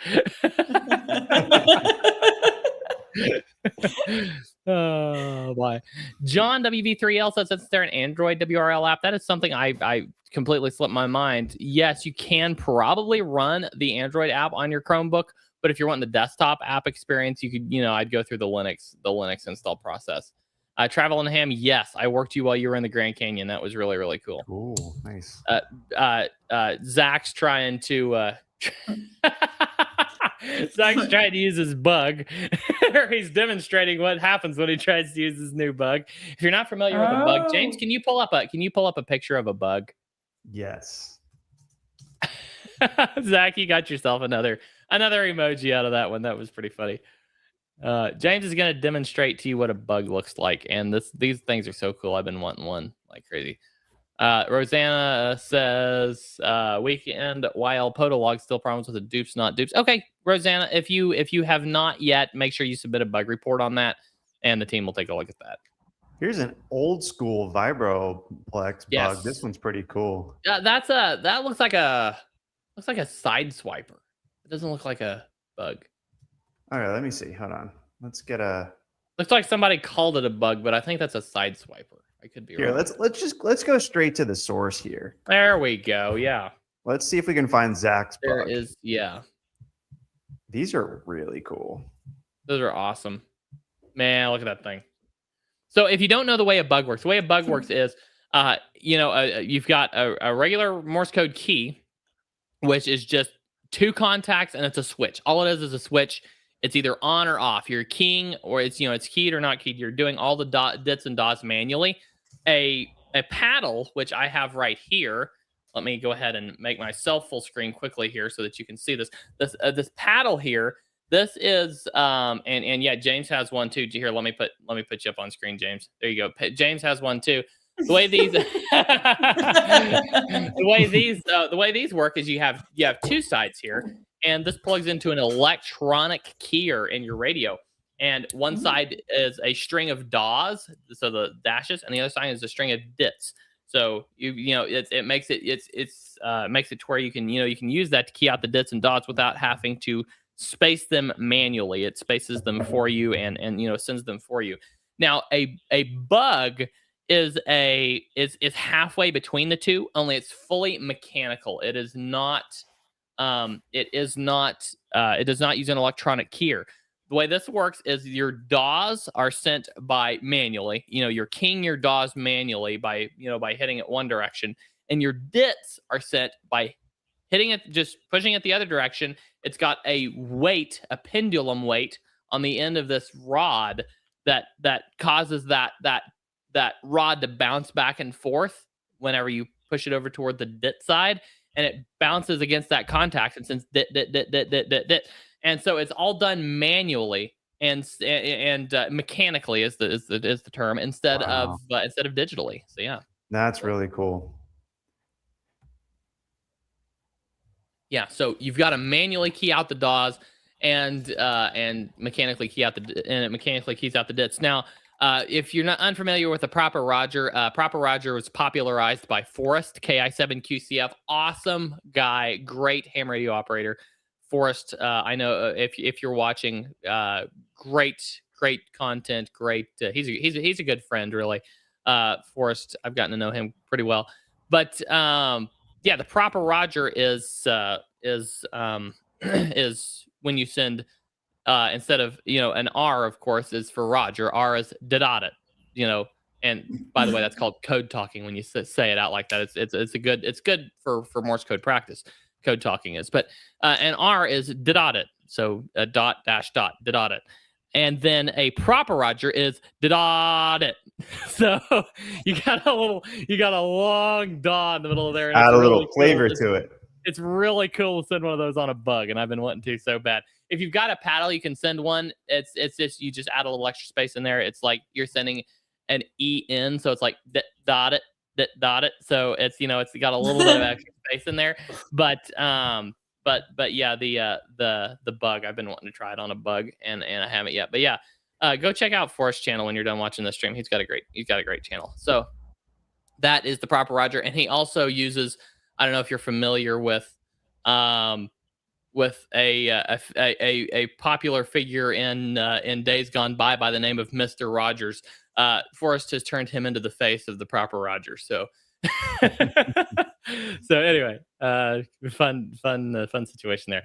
Speaker 1: Oh boy. John WV3L says that's there an Android WRL app. That is something I completely slipped my mind. Yes, you can probably run the Android app on your Chromebook, but if you're wanting the desktop app experience, you could, I'd go through the Linux install process. Travel and Ham, yes, I worked you while you were in the Grand Canyon. That was really, really cool.
Speaker 2: Ooh, nice.
Speaker 1: Zach's trying to Zach's trying to use his bug. Or he's demonstrating what happens when he tries to use his new bug. If you're not familiar with a bug, James, can you pull up a picture of a bug?
Speaker 2: Yes.
Speaker 1: Zach, you got yourself another emoji out of that one. That was pretty funny. James is going to demonstrate to you what a bug looks like, and these things are so cool. I've been wanting one like crazy. Rosanna says weekend while Podolog still problems with the dupes, not dupes. Okay, Rosanna, if you have not yet, make sure you submit a bug report on that, and the team will take a look at that.
Speaker 2: Here's an old school Vibroplex
Speaker 1: Yes.
Speaker 2: bug. This one's pretty cool.
Speaker 1: Yeah, that looks like a side swiper. It doesn't look like a bug.
Speaker 2: All right, let me see. Hold on. Let's get a.
Speaker 1: Looks like somebody called it a bug, but I think that's a side swiper. I could be
Speaker 2: Here,
Speaker 1: wrong.
Speaker 2: let's go straight to the source here.
Speaker 1: There we go. Yeah.
Speaker 2: Let's see if we can find Zach's
Speaker 1: There
Speaker 2: bug.
Speaker 1: is, yeah.
Speaker 2: These are really cool.
Speaker 1: Those are awesome. Man, look at that thing. So if you don't know the way a bug works, the way a bug works is, you've got a regular Morse code key, which is just two contacts and it's a switch. All it is a switch. It's either on or off. You're keying, or it's keyed or not keyed. You're doing all the dits and dots manually. A paddle, which I have right here. Let me go ahead and make myself full screen quickly here so that you can see this. This paddle here. This is and yeah, James has one too. Here, let me put you up on screen, James. There you go. James has one too. The way these the way these work is you have two sides here, and this plugs into an electronic keyer in your radio. And one side is a string of DAWs, so the dashes, and the other side is a string of dits. So it makes it to where you can use that to key out the dits and dots without having to space them manually. It spaces them for you and sends them for you. Now a bug is halfway between the two, only it's fully mechanical. It is not it does not use an electronic keyer. the way this works is your DAWs are sent by manually. You're keying your DAWs manually by hitting it one direction, and your DITs are sent by hitting it, just pushing it the other direction. It's got a weight, a pendulum weight on the end of this rod that causes that rod to bounce back and forth whenever you push it over toward the DIT side, and it bounces against that contact and sends dit dit dit dit dit dit dit. And so it's all done manually and mechanically is the term instead of digitally. So yeah,
Speaker 2: That's really cool.
Speaker 1: yeah. So you've got to manually key out the DAWs and mechanically key out and it mechanically keys out the DITs. Now, if you're not unfamiliar with the Proper Roger, Proper Roger was popularized by Forrest KI7QCF. Awesome guy, great ham radio operator. Forrest, I know if you're watching, great content, great. He's a good friend, really. Forrest, I've gotten to know him pretty well. But yeah, the Proper Roger is when you send instead of an R, of course, is for Roger. R is dot it, And by the way, that's called code talking when you say it out like that. It's good for Morse code practice. Code talking is, but and R is dot it. So a dot dash dot it. And then a Proper Roger is dot it. So you got a long dot in the middle of there.
Speaker 2: Add a little flavor to it.
Speaker 1: It's really cool to send one of those on a bug, and I've been wanting to so bad. If you've got a paddle, you can send one. It's just you just add a little extra space in there. It's like you're sending an EN, so it's like dot it. So it's it's got a little bit of extra space in there. But yeah, the bug, I've been wanting to try it on a bug and I haven't yet. But yeah, go check out Forrest's channel when you're done watching the stream. He's got a great channel. So that is the Proper Roger, and he also uses, I don't know if you're familiar with a popular figure in days gone by the name of Mr. Rogers. Forrest has turned him into the face of the Proper Roger. So so anyway, fun situation there.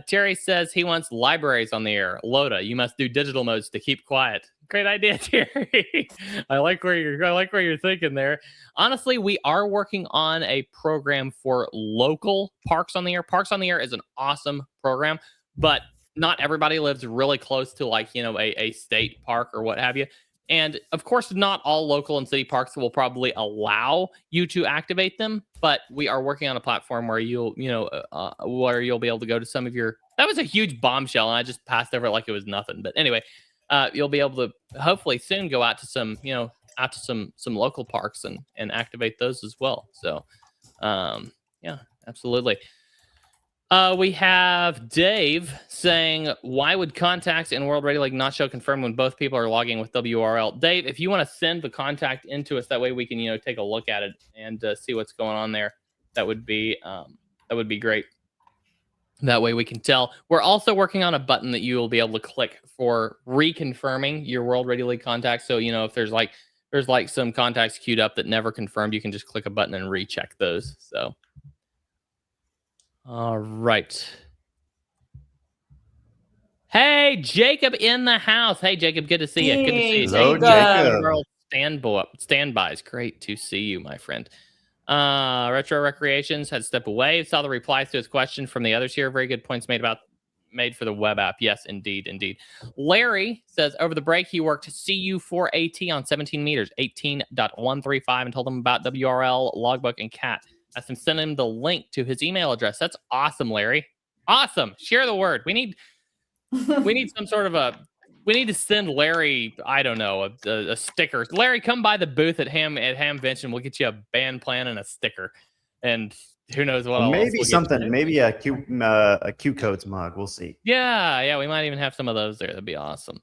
Speaker 1: Terry says he wants libraries on the air. Loda, you must do digital modes to keep quiet. Great idea, Terry. I like where you're thinking there. Honestly, we are working on a program for local Parks on the Air. Parks on the Air is an awesome program, but not everybody lives really close to a state park or what have you. And of course, not all local and city parks will probably allow you to activate them, but we are working on a platform where you'll be able to go to some of your. That was a huge bombshell, and I just passed over it like it was nothing. But anyway, you'll be able to hopefully soon go out to some local parks and activate those as well. So, yeah, absolutely. We have Dave saying, why would contacts in World Radio League not show confirmed when both people are logging with WRL? Dave, if you want to send the contact into us, that way we can, take a look at it and see what's going on there. That would be great. That way we can tell. We're also working on a button that you will be able to click for reconfirming your World Radio League contacts. So, if there's some contacts queued up that never confirmed, you can just click a button and recheck those. So. All right. Hey, Jacob in the house. Hey, Jacob, good to see you. Good to see you.
Speaker 2: Hello, Jacob.
Speaker 1: Girl standbys. Great to see you, my friend. Retro Recreations had to step away. Saw the replies to his question from the others here. Very good points made for the web app. Yes, indeed. Larry says over the break he worked CU4AT on 17 meters, 18.135, and told him about WRL, Logbook, and CAT. I sent him the link to his email address. That's awesome, Larry. Awesome. Share the word. We need some sort of we need to send Larry, I don't know, a sticker. Larry, come by the booth at Hamvention and we'll get you a band plan and a sticker. And who knows what else.
Speaker 2: Maybe something, maybe a Q Codes mug. We'll see.
Speaker 1: Yeah, we might even have some of those there. That'd be awesome.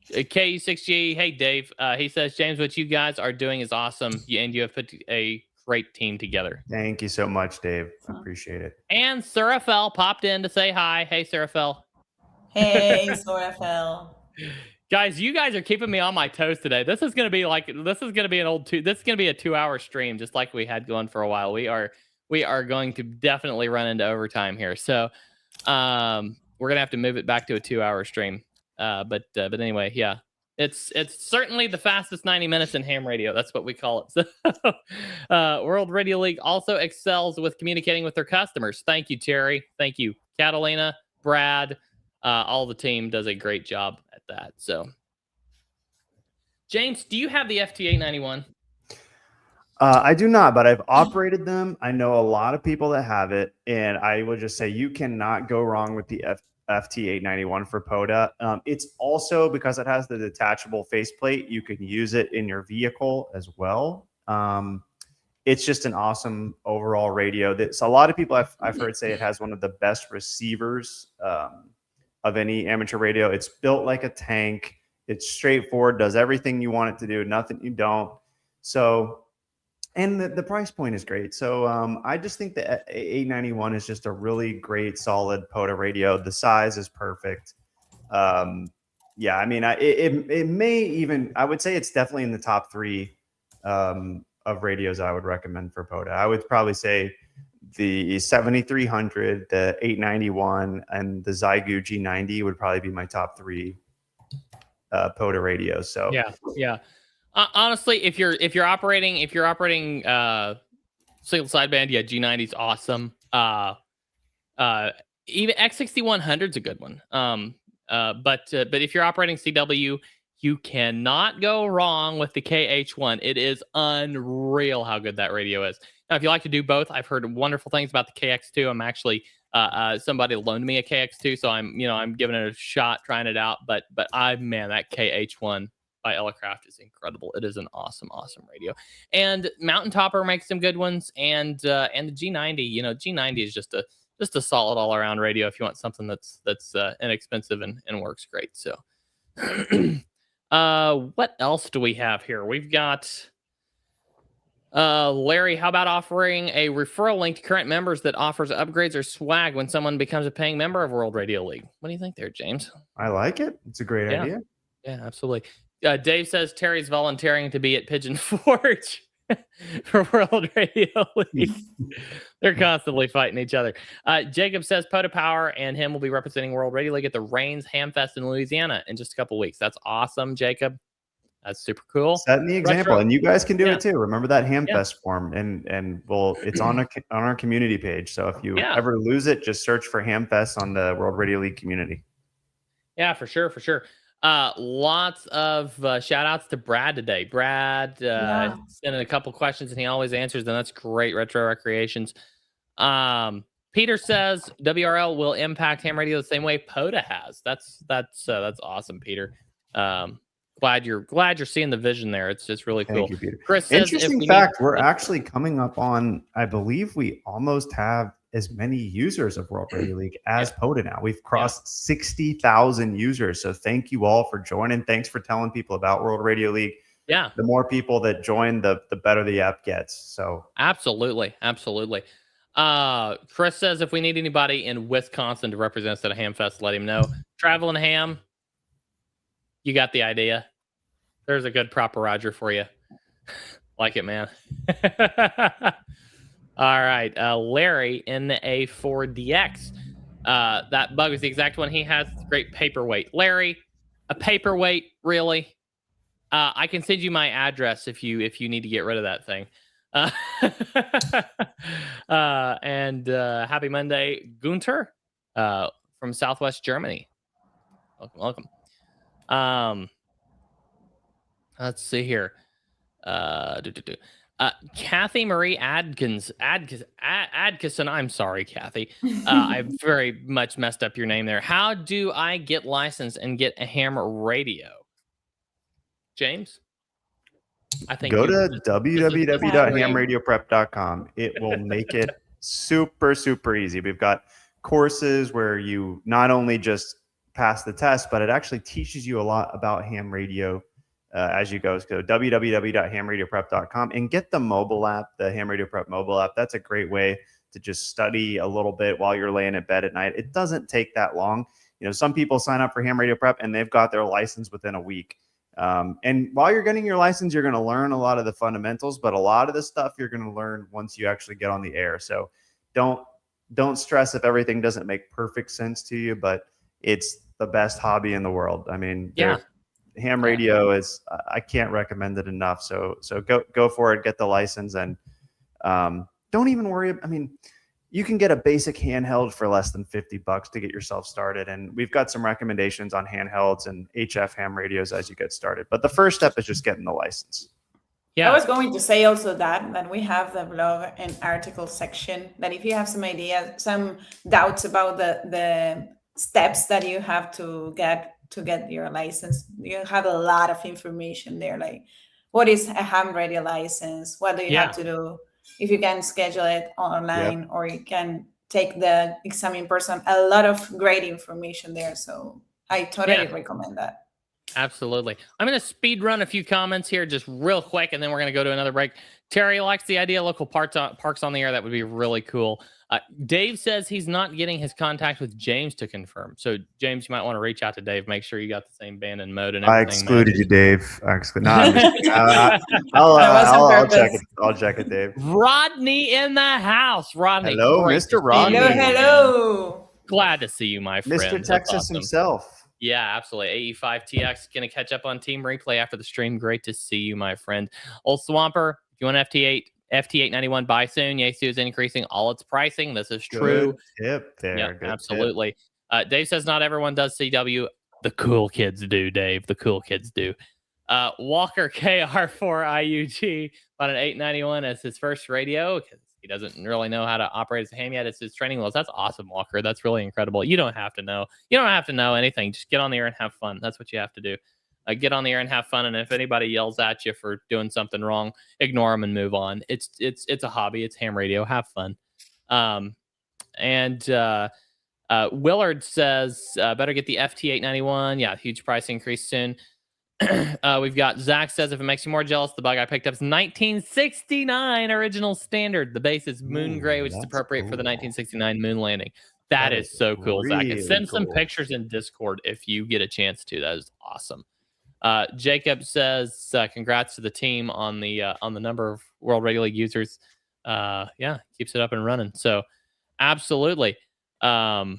Speaker 1: KU6G, hey Dave. He says, James, what you guys are doing is awesome, and you have put a great team together.
Speaker 2: Thank you so much, Dave. I appreciate it.
Speaker 1: And Surafel popped in to say hi. Hey, Surafel.
Speaker 3: Hey, Surafel.
Speaker 1: Guys, you guys are keeping me on my toes today. This is gonna be a 2-hour stream, just like we had going for a while. We are going to definitely run into overtime here. So, we're gonna have to move it back to a 2-hour stream. But anyway, yeah. It's certainly the fastest 90 minutes in ham radio. That's what we call it. So, World Radio League also excels with communicating with their customers. Thank you, Terry. Thank you, Catalina, Brad. All the team does a great job at that. So, James, do you have the FT891?
Speaker 2: I do not, but I've operated them. I know a lot of people that have it, and I would just say you cannot go wrong with the FT891 for POTA. It's also, because it has the detachable faceplate, you can use it in your vehicle as well. It's just an awesome overall radio. So a lot of people I've heard say it has one of the best receivers of any amateur radio. It's built like a tank. It's straightforward, does everything you want it to do, nothing you don't. So, and the price point is great. So I just think the 891 is just a really great, solid POTA radio. The size is perfect. Yeah, I mean, it may even, I would say it's definitely in the top 3 of radios I would recommend for POTA. I would probably say the 7300, the 891, and the Xiegu G90 would probably be my top 3 POTA radios. So
Speaker 1: yeah. Honestly, if you're operating single sideband, yeah, G90 is awesome. Even X6100 is a good one. But if you're operating CW, you cannot go wrong with the KH1. It is unreal how good that radio is. Now, if you like to do both, I've heard wonderful things about the KX2. I'm actually somebody loaned me a KX2, so I'm giving it a shot, trying it out. But that KH1 by Elecraft is incredible. It is an awesome radio. And Mountain Topper makes some good ones, and the G90. G90 is just a solid all around radio if you want something that's inexpensive and works great. So, what else do we have here? We've got Larry. How about offering a referral link to current members that offers upgrades or swag when someone becomes a paying member of World Radio League? What do you think there, James?
Speaker 2: I like it. It's a great idea.
Speaker 1: Yeah, absolutely. Dave says Terry's volunteering to be at Pigeon Forge for World Radio League. They're constantly fighting each other. Jacob says POTA Power and him will be representing World Radio League at the Reigns Hamfest in Louisiana in just a couple weeks. That's awesome, Jacob. That's super cool.
Speaker 2: Setting the example,
Speaker 1: Retro.
Speaker 2: And you guys can do it too. Remember that Hamfest form, and it's on our community page. So if you ever lose it, just search for Hamfest on the World Radio League community.
Speaker 1: Yeah, for sure. Lots of shout outs to Brad today. Brad sending a couple questions and he always answers them. That's great. Retro Recreations. Peter says WRL will impact ham radio the same way POTA has. That's awesome, Peter. Glad you're seeing the vision there. It's just really cool.
Speaker 2: Thank you, Peter.
Speaker 1: Chris says,
Speaker 2: interesting fact, we're actually coming up on, I believe we almost have as many users of World Radio League as POTA now. We've crossed 60,000 users. So thank you all for joining. Thanks for telling people about World Radio League.
Speaker 1: Yeah.
Speaker 2: The more people that join, the better the app gets. So
Speaker 1: absolutely. Chris says if we need anybody in Wisconsin to represent us at a Hamfest, let him know. Traveling Ham, you got the idea. There's a good proper Roger for you. Like it, man. All right. Larry in the A4DX. That bug is the exact one he has. Great paperweight. Larry, a paperweight, really? I can send you my address if you need to get rid of that thing. And happy Monday, Gunter, from Southwest Germany. Welcome. Let's see here. Kathy Marie Adkison. I'm sorry, Kathy. I very much messed up your name there. How do I get licensed and get a ham radio? James? I think
Speaker 2: go to www.hamradioprep.com. It will make it super, super easy. We've got courses where you not only just pass the test, but it actually teaches you a lot about ham radio as you go. So go www.hamradioprep.com and get the mobile app, the Ham Radio Prep mobile app. That's a great way to just study a little bit while you're laying in bed at night. It doesn't take that long. Some people sign up for Ham Radio Prep and they've got their license within a week. And while you're getting your license, you're going to learn a lot of the fundamentals, but a lot of the stuff you're going to learn once you actually get on the air. So don't don't stress if everything doesn't make perfect sense to you, but it's the best hobby in the world. I mean, ham radio is, I can't recommend it enough. So go for it, get the license, and don't even worry. I mean, you can get a basic handheld for less than $50 to get yourself started. And we've got some recommendations on handhelds and HF ham radios as you get started. But the first step is just getting the license.
Speaker 3: I was going to say also that we have the blog and article section, that if you have some ideas, some doubts about the steps that you have to get your license, you have a lot of information there. Like, what is a ham radio license? What do you have to do? If you can schedule it online, or you can take the exam in person. A lot of great information there. So I totally recommend that.
Speaker 1: Absolutely. I'm going to speed run a few comments here just real quick, and then we're going to go to another break. Terry likes the idea of local parks on the air. That would be really cool. Dave says he's not getting his contact with James to confirm. So, James, you might want to reach out to Dave. Make sure you got the same band and mode and everything.
Speaker 2: I excluded you, Dave. I'll check it. I'll check it, Dave.
Speaker 1: Rodney in the house. Rodney.
Speaker 2: Hello, Mr. Rodney.
Speaker 3: Hello.
Speaker 1: Glad to see you, my friend.
Speaker 2: Mr. Texas himself.
Speaker 1: Yeah, absolutely. AE5TX going to catch up on Team Replay after the stream. Great to see you, my friend. Old Swamper, if you want FT891, buy soon. Yaesu is increasing all its pricing. This is true.
Speaker 2: Tip there.
Speaker 1: Yeah,
Speaker 2: good
Speaker 1: absolutely. Dave says not everyone does CW. The cool kids do, Dave. The cool kids do. Walker KR4IUG bought an 891 as his first radio because he doesn't really know how to operate as a ham yet. It's his training wheels. That's awesome, Walker. That's really incredible. You don't have to know. You don't have to know anything. Just get on the air and have fun. That's what you have to do. Get on the air and have fun. And if anybody yells at you for doing something wrong, ignore them and move on. It's a hobby. It's ham radio. Have fun. Willard says better get the FT891. Yeah, huge price increase soon. We've got Zach says if it makes you more jealous, the bug I picked up is 1969 original standard. The base is moon gray, which is appropriate for the 1969 moon landing. That is so cool, Zach. And send some pictures in Discord if you get a chance to. That is awesome. Jacob says congrats to the team on the number of World Radio League users. Keeps it up and running. So absolutely. There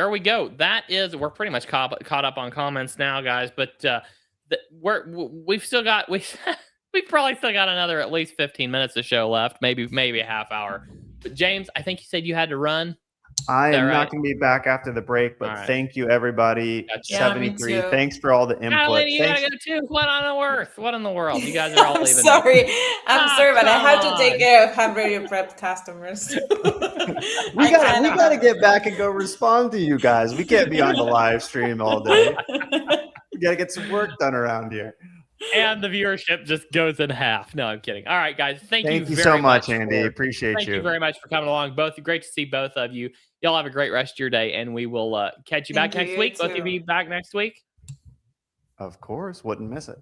Speaker 1: we go. We're pretty much caught up on comments now, guys. But we've probably still got another at least 15 minutes of show left, maybe a half hour. But James, I think you said you had to run.
Speaker 2: I am not going to be back after the break, but thank you, everybody.
Speaker 3: Gotcha.
Speaker 2: 73. Thanks for all the input.
Speaker 1: Catalina, you gotta go too. What on earth? What in the world? You guys are all leaving.
Speaker 3: I'm sorry, but I have to take care of ham radio prep customers.
Speaker 2: we got to get back and go respond to you guys. We can't be on the live stream all day. We got to get some work done around here.
Speaker 1: And the viewership just goes in half. No, I'm kidding. All right, guys. Thank you very
Speaker 2: so much, Andy. Appreciate you.
Speaker 1: Thank you very much for coming along. Great to see both of you. Y'all have a great rest of your day, and we will catch you back next week. Both of you be back next week?
Speaker 2: Of course. Wouldn't miss it.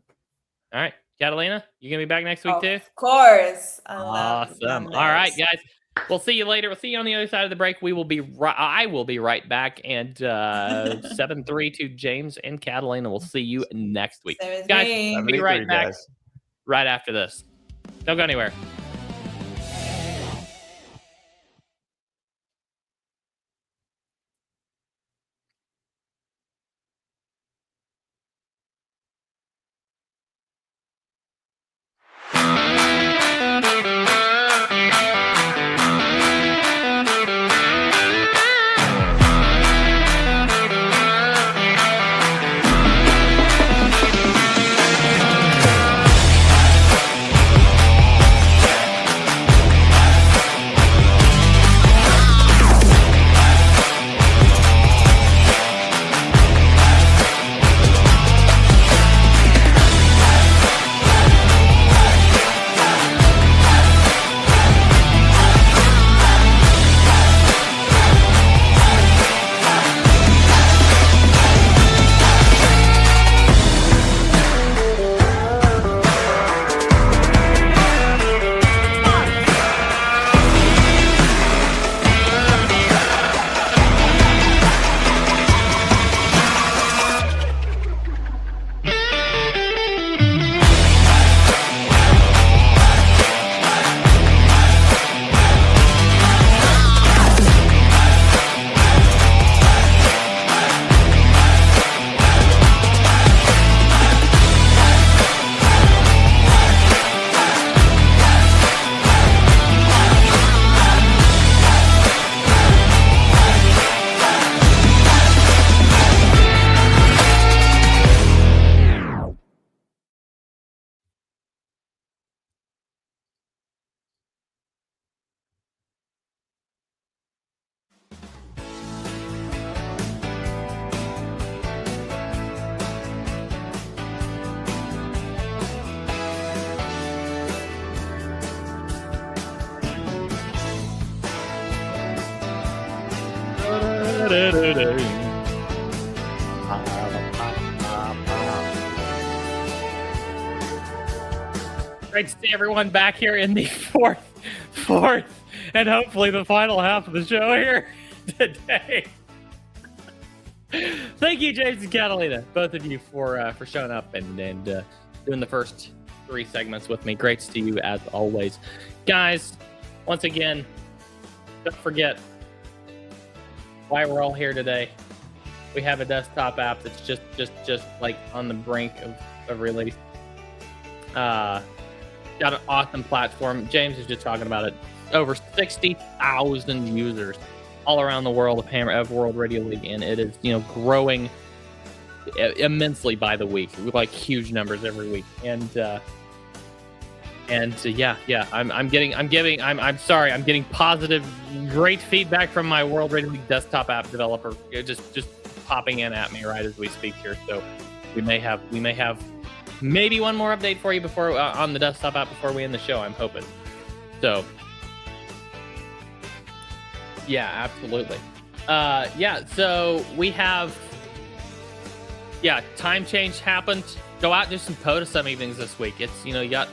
Speaker 1: All right. Catalina, you going to be back next week too?
Speaker 3: Of course.
Speaker 1: Awesome. All right, guys. We'll see you later. We'll see you on the other side of the break. I will be right back. And 7-3 to James and Catalina. We'll see you next week. Guys, we'll be right back right after this. Don't go anywhere. Great to see everyone back here in the fourth, and hopefully the final half of the show here today. Thank you, James and Catalina, both of you for showing up and doing the first 3 segments with me. Great to see you as always, guys. Once again, don't forget why we're all here today. We have a desktop app that's just like on the brink of release. Got an awesome platform. James is just talking about it. Over 60,000 users all around the world of World Radio League, and it is growing immensely by the week. We like huge numbers every week, I'm getting positive, great feedback from my World Radio League desktop app developer. Just popping in at me right as we speak here. So we may have maybe one more update for you before on the desktop app before we end the show. I'm hoping. So yeah, absolutely. So we have time change happened. Go out and do some POTA some evenings this week. It's you got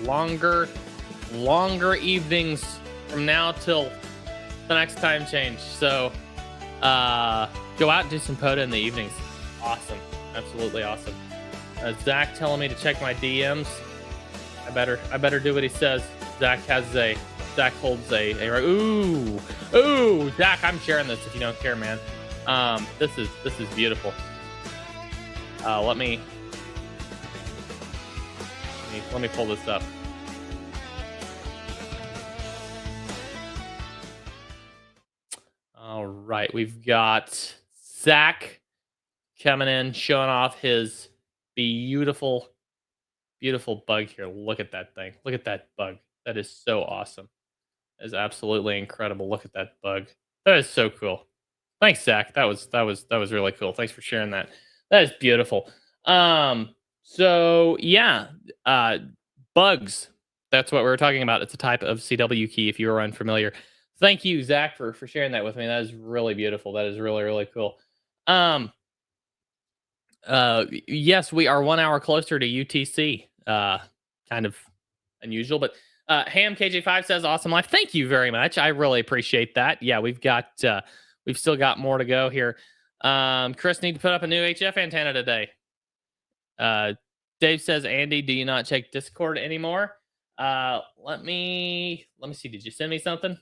Speaker 1: longer evenings from now till the next time change. So go out and do some POTA in the evenings. Awesome. Absolutely awesome. Zach telling me to check my DMs. I better do what he says. Zach holds a ooh, Zach, I'm sharing this if you don't care, man. This is beautiful. Let me pull this up. All right, we've got Zach coming in, showing off his beautiful bug here. Look at that thing. Look at that bug. That is so awesome. That is absolutely incredible. Look at that bug. That is so cool. Thanks, Zach. That was really cool. Thanks for sharing that. That is beautiful. So yeah, bugs. That's what we were talking about. It's a type of CW key if you are unfamiliar. Thank you, Zach, for sharing that with me. That is really beautiful. That is really cool. Yes, we are 1 hour closer to UTC. Kind of unusual, but Ham KJ5 says awesome live. Thank you very much. I really appreciate that. Yeah, we've still got more to go here. Chris need to put up a new HF antenna today. Dave says, Andy, do you not check Discord anymore? Let me see. Did you send me something?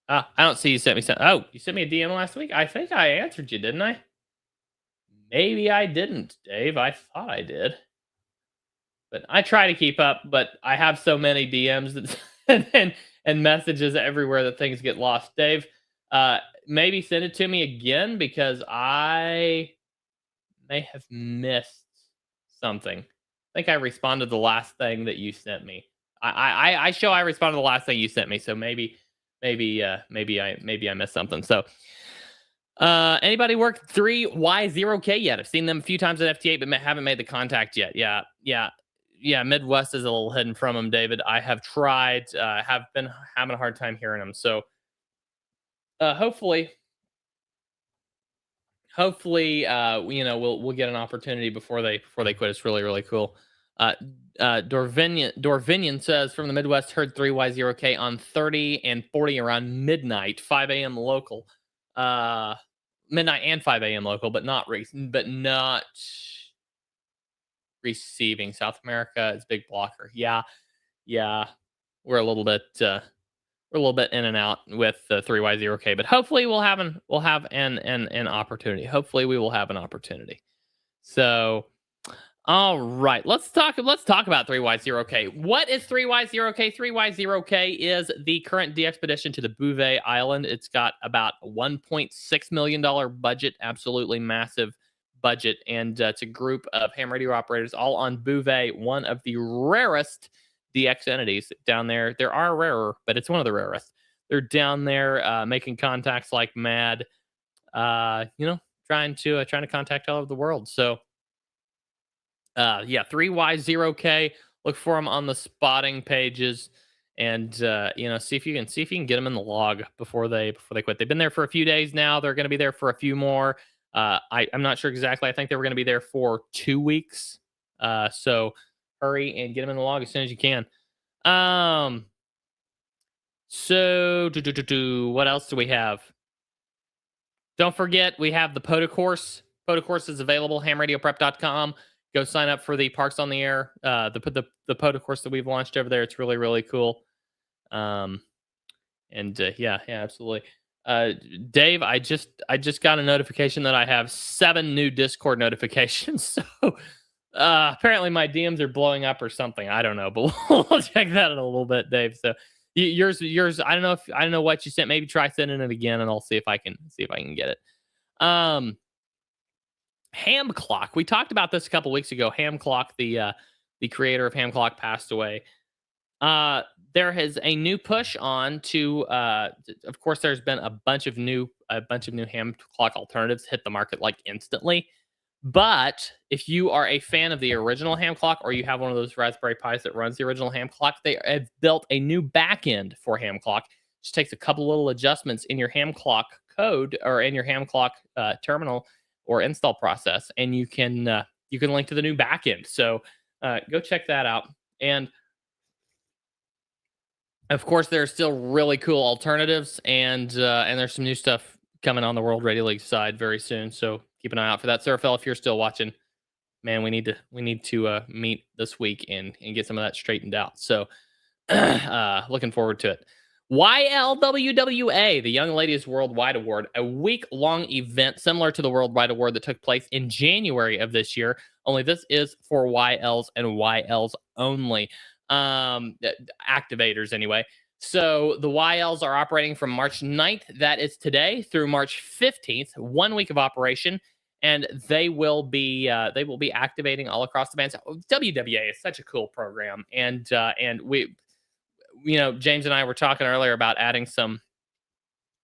Speaker 1: I don't see you sent me something. Oh, you sent me a DM last week? I think I answered you, didn't I? Maybe I didn't, Dave. I thought I did. But I try to keep up, but I have so many DMs and messages everywhere that things get lost. Dave, maybe send it to me again because I may have missed something. I think I responded to the last thing that you sent me. I responded to the last thing you sent me, so maybe I missed something. So anybody worked 3Y0K yet? I've seen them a few times at FT8, but haven't made the contact yet. Yeah. Midwest is a little hidden from them, David. I have tried, have been having a hard time hearing them. So hopefully, we'll get an opportunity before they quit. It's really cool. Dorvinian says from the Midwest, heard 3Y0K on 30 and 40 around midnight, 5 a.m. local, midnight and 5 a.m. local, but not receiving. South America is big blocker. Yeah. We're a little bit in and out with the 3Y0K, but hopefully we'll have an opportunity. Hopefully we will have an opportunity. So, all right, let's talk about 3Y0K. What is 3Y0K? 3Y0K is the current DXpedition to the Bouvet Island. It's got about $1.6 million budget, absolutely massive budget, and it's a group of ham radio operators all on Bouvet, one of the rarest DX entities down there. There are rarer, but it's one of the rarest. They're down there making contacts like mad, trying to contact all over the world. So 3Y0K, look for them on the spotting pages and see if you can get them in the log before they quit. They've been there for a few days now. They're going to be there for a few more. I'm not sure exactly. I think they were going to be there for 2 weeks. So hurry and get them in the log as soon as you can. So what else do we have? Don't forget, we have the POTA course. POTA course is available, hamradioprep.com. Go sign up for the Parks on the Air, the POTA course that we've launched over there. It's really, really cool. Yeah, absolutely. Dave, I just got a notification that I have 7 new Discord notifications. So apparently my DMs are blowing up or something. I don't know, but we'll check that in a little bit, Dave. So yours. I don't know what you sent. Maybe try sending it again, and I'll see if I can get it. Ham Clock. We talked about this a couple weeks ago. Ham Clock, the creator of Ham Clock, passed away. There has a new push on to. Of course, there's been a bunch of new Ham Clock alternatives hit the market like instantly. But if you are a fan of the original Ham Clock, or you have one of those Raspberry Pis that runs the original Ham Clock, they have built a new backend for Ham Clock. Just takes a couple little adjustments in your Ham Clock code or in your Ham Clock terminal or install process, and you can link to the new backend. So go check that out. And of course, there are still really cool alternatives, and there's some new stuff coming on the World Radio League side very soon. So keep an eye out for that. Serafel, if you're still watching, man, we need to meet this week and get some of that straightened out. So looking forward to it. YLWWA, the Young Ladies Worldwide Award, a week-long event similar to the Worldwide Award that took place in January of this year. Only this is for YLs and YLs only. Activators anyway. So the YLs are operating from March 9th, that is today, through March 15th, 1 week of operation, and they will be activating all across the band. So WWA is such a cool program, and we, James and I were talking earlier about adding some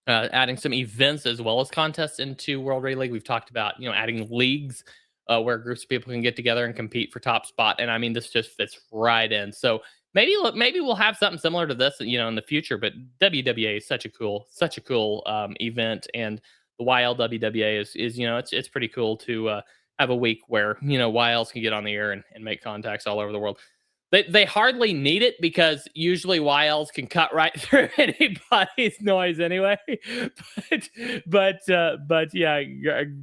Speaker 1: events as well as contests into World Radio League. We've talked about adding leagues where groups of people can get together and compete for top spot, and I mean this just fits right in. So maybe we'll have something similar to this, in the future. But WWA is such a cool event, and the YLWWA is it's pretty cool to have a week where YLs can get on the air and make contacts all over the world. They hardly need it because usually YLs can cut right through anybody's noise anyway. But yeah,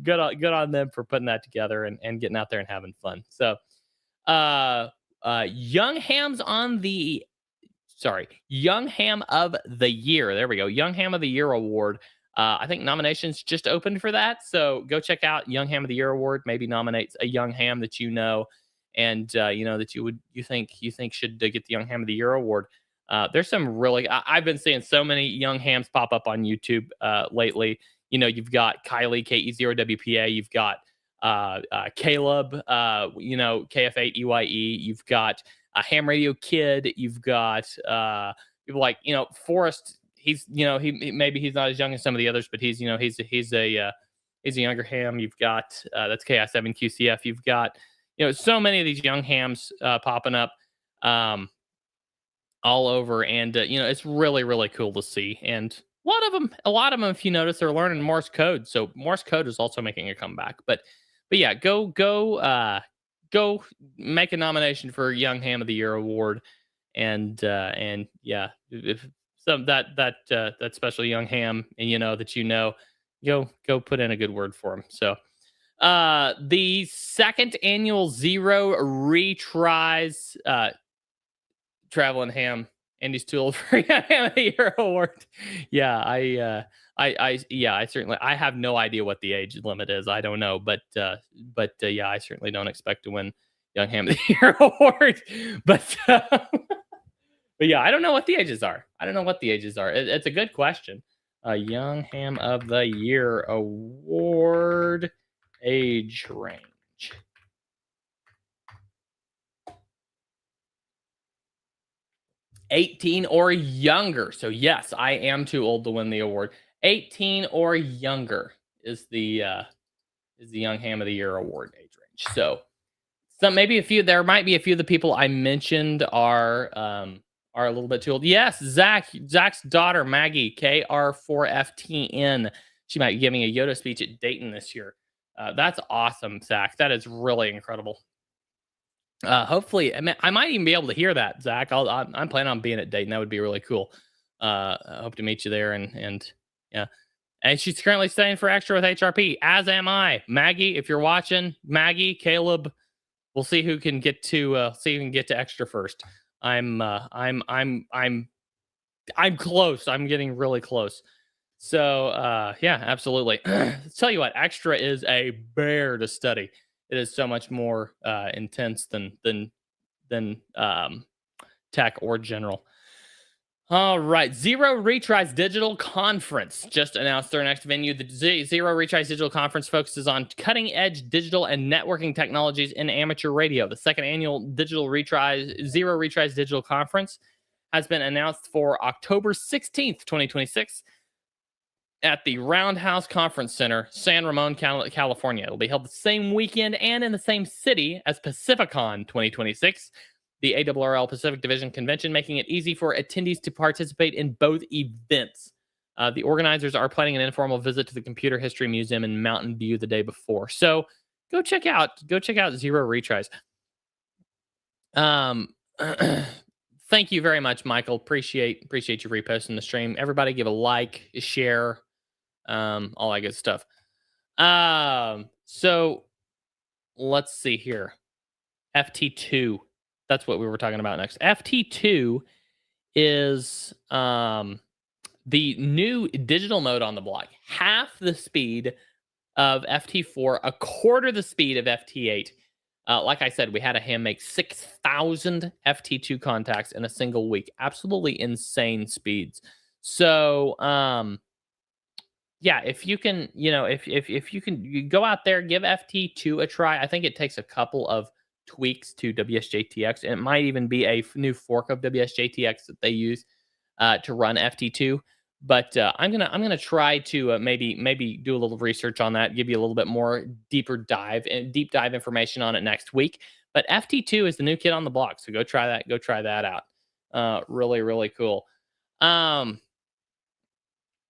Speaker 1: good on them for putting that together and getting out there and having fun. So Young Ham of the Year. There we go. Young Ham of the Year award. I think nominations just opened for that. So go check out Young Ham of the Year award. Maybe nominate a young ham that and that you think should get the Young Ham of the Year award. There's some really. I've been seeing so many young hams pop up on YouTube lately. You've got Kylie KE0WPA. You've got Caleb, KF8EYE. You've got Ham Radio Kid. You've got people like Forrest. He's maybe he's not as young as some of the others, but he's a younger ham. You've got that's KI7QCF. You've got so many of these young hams popping up all over, and it's really, really cool to see. And a lot of them, if you notice, they're learning Morse code. So Morse code is also making a comeback. But yeah, go make a nomination for Young Ham of the Year award, and yeah, if some that special young ham, and go put in a good word for him. So. The second annual Zero Retries Traveling Ham Andy's Tool for Ham of the Year award. Yeah, I certainly have no idea what the age limit is. I don't know, but yeah, I certainly don't expect to win Young Ham of the Year award. But yeah, I don't know what the ages are. It's a good question. Young Ham of the Year award. Age range. $18 or younger. So yes, I am too old to win the award. 18 or younger is the Young Ham of the Year award age range. So maybe there might be a few of the people I mentioned are are a little bit too old. Yes, Zach's daughter, Maggie, KR4FTN. She might be giving a Yoda speech at Dayton this year. That's awesome, Zach. That is really incredible. Hopefully, I might even be able to hear that, Zach. I'm planning on being at Dayton. That would be really cool. I hope to meet you there. And yeah. And she's currently studying for extra with HRP, as am I. Maggie, if you're watching, Maggie, Caleb, we'll see who can get to extra first. I'm close. I'm getting really close. So yeah, absolutely. Tell you what, extra is a bear to study. It is so much more intense than tech or general. All right, Zero Retries Digital Conference just announced their next venue. The Zero Retries Digital Conference focuses on cutting-edge digital and networking technologies in amateur radio. The second annual Zero Retries Digital Conference has been announced for October 16th, 2026 at the Roundhouse Conference Center, San Ramon, California. It'll be held the same weekend and in the same city as Pacificon 2026, the ARRL Pacific Division Convention, making it easy for attendees to participate in both events. The organizers are planning an informal visit to the Computer History Museum in Mountain View the day before. So go check out Zero Retries. Thank you very much, Michael. Appreciate you reposting the stream. Everybody give a like, a share, all that good stuff. So let's see here. FT2. That's what we were talking about next. FT2 is the new digital mode on the block. Half the speed of FT4, a quarter the speed of FT8. Like I said, we had a ham make 6,000 FT2 contacts in a single week. Absolutely insane speeds. So, yeah, if you can, if you can you go out there, give FT2 a try. I think it takes a couple of tweaks to WSJTX, and it might even be a new fork of WSJTX that they use to run FT2. But I'm gonna try to maybe do a little research on that, give you a little bit more deep dive information on it next week. But FT2 is the new kid on the block, so go try that. Go try that out. Really cool.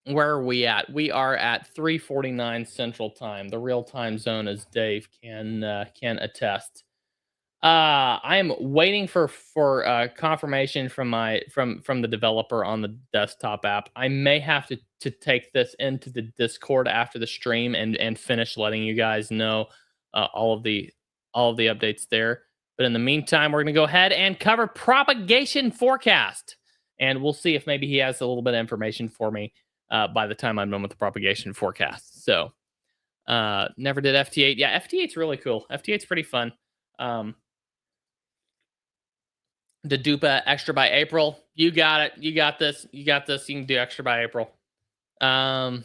Speaker 1: Where are we at? We are at 3:49 Central Time, the real time zone, as Dave can attest. I am waiting for confirmation from the developer on the desktop app. I may have to take this into the Discord after the stream and finish letting you guys know all of the updates there. But in the meantime, we're going to go ahead and cover propagation forecast, and we'll see if maybe he has a little bit of information for me by the time I'm done with the propagation forecast. So never did FT8. Yeah, FT8's really cool. FT8's pretty fun. The Dupa extra by April. You got it. You got this. You can do extra by April. I'm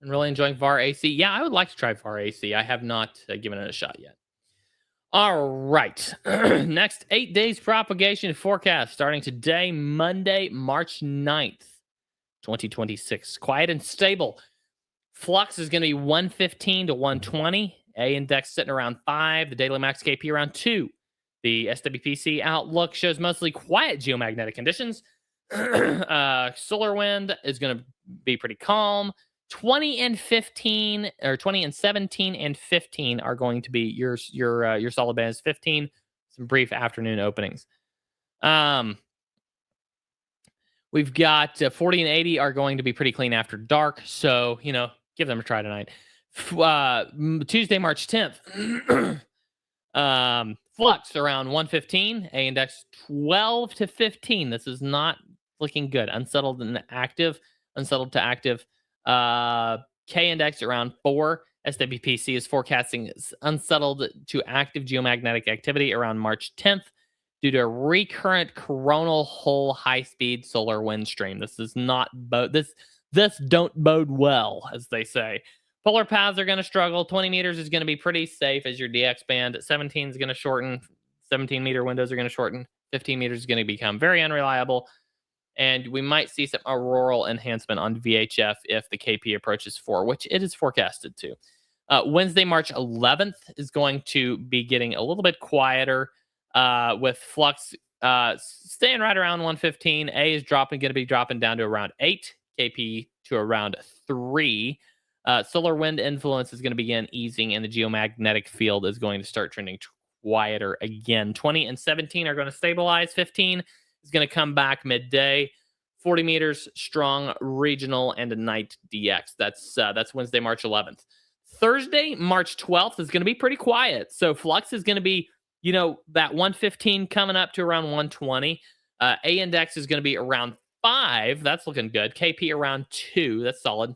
Speaker 1: really enjoying VAR AC. Yeah, I would like to try VAR AC. I have not given it a shot yet. All right. Next 8 days propagation forecast starting today, Monday, March 9th, 2026. Quiet and stable. Flux is going to be 115 to 120. A index sitting around 5. The daily max KP around 2. The SWPC outlook shows mostly quiet geomagnetic conditions. Solar wind is going to be pretty calm. 20 and 17 and 15 are going to be your solid bands. 15, some brief afternoon openings. We've got 40 and 80 are going to be pretty clean after dark. So, give them a try tonight. Tuesday, March 10th. Flux around 115, A index 12 to 15. This is not looking good. Unsettled to active. K index around 4. SWPC is forecasting unsettled to active geomagnetic activity around March 10th due to a recurrent coronal hole high-speed solar wind stream. This is not this don't bode well, as they say. Polar paths are going to struggle. 20 meters is going to be pretty safe as your DX band. 17 is going to shorten. 17-meter windows are going to shorten. 15 meters is going to become very unreliable. And we might see some auroral enhancement on VHF if the KP approaches 4, which it is forecasted to. Wednesday, March 11th is going to be getting a little bit quieter with Flux staying right around 115. A is going to be dropping down to around 8. KP to around 3. Solar wind influence is going to begin easing, and the geomagnetic field is going to start trending quieter again. 20 and 17 are going to stabilize. 15 is going to come back midday. 40 meters, strong regional, and a night DX. That's Wednesday, March 11th. Thursday, March 12th is going to be pretty quiet. So flux is going to be, that 115 coming up to around 120. A index is going to be around 5. That's looking good. KP around 2. That's solid.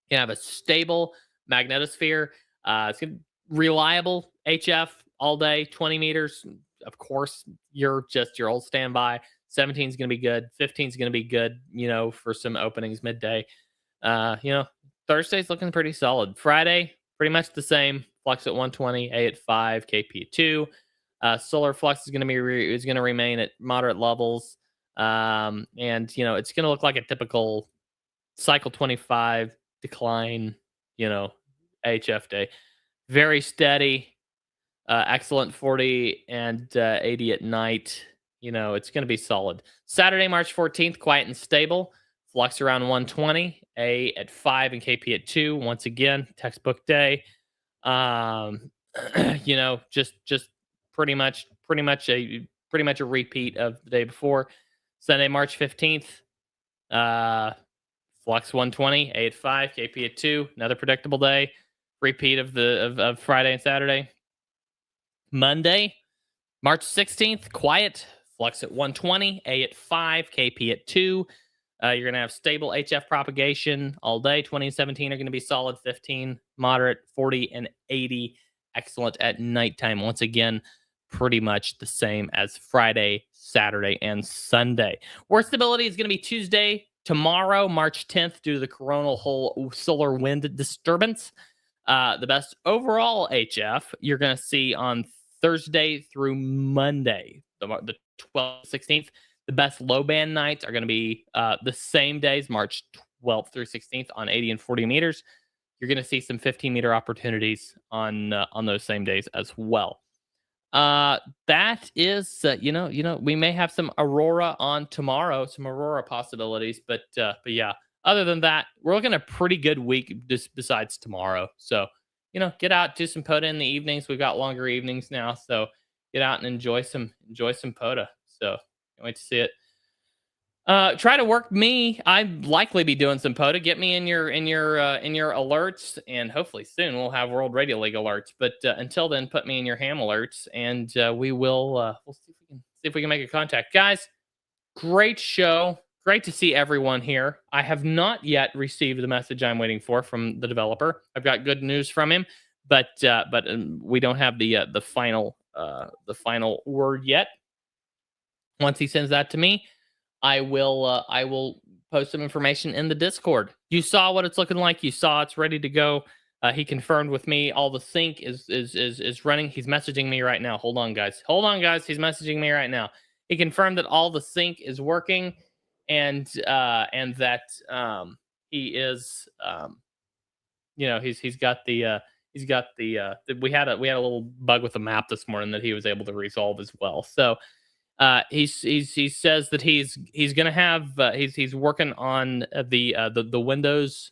Speaker 1: You have a stable magnetosphere. It's going to be reliable HF all day, 20 meters. Of course, you're just your old standby. 17 is going to be good. 15 is going to be good, for some openings midday. Thursday's looking pretty solid. Friday, pretty much the same. Flux at 120, A at 5, KP at 2. Solar flux is going to remain at moderate levels. And it's going to look like a typical cycle 25 decline, HF day. Very steady, excellent 40 and 80 at night. It's going to be solid. Saturday, March 14th, quiet and stable. Flux around 120, A at 5 and KP at 2. Once again, textbook day. Just pretty much a repeat of the day before. Sunday, March 15th, flux 120, A at 5, KP at 2. Another predictable day. Repeat of Friday and Saturday. Monday, March 16th, quiet. Flux at 120, A at 5, KP at 2. You're going to have stable HF propagation all day. 20 and 17 are going to be solid. 15, moderate. 40 and 80, excellent at nighttime. Once again, pretty much the same as Friday, Saturday, and Sunday. Worst stability is going to be Tuesday, tomorrow, March 10th, due to the coronal hole solar wind disturbance. The best overall HF you're going to see on Thursday through Monday, the 12th, 16th. The best low band nights are going to be the same days, March 12th through 16th on 80 and 40 meters. You're going to see some 15-meter opportunities on those same days as well. That is, we may have some aurora on tomorrow, some aurora possibilities, but yeah. Other than that, we're looking at a pretty good week just besides tomorrow. So, get out, do some POTA in the evenings. We've got longer evenings now, so get out and enjoy some POTA. So can't wait to see it. Try to work me. I'd likely be doing some POTA. Get me in your alerts, and hopefully soon we'll have World Radio League alerts. But until then, put me in your ham alerts, and we'll see if we can make a contact, guys. Great show. Great to see everyone here. I have not yet received the message I'm waiting for from the developer. I've got good news from him, but we don't have the final word yet. Once he sends that to me, I will post some information in the Discord. You saw what it's looking like. You saw it's ready to go. He confirmed with me all the sync is running. He's messaging me right now. Hold on, guys. He's messaging me right now. He confirmed that all the sync is working, and that he is he's got the we had a little bug with the map this morning that he was able to resolve as well. So he says that he's gonna have he's working on the Windows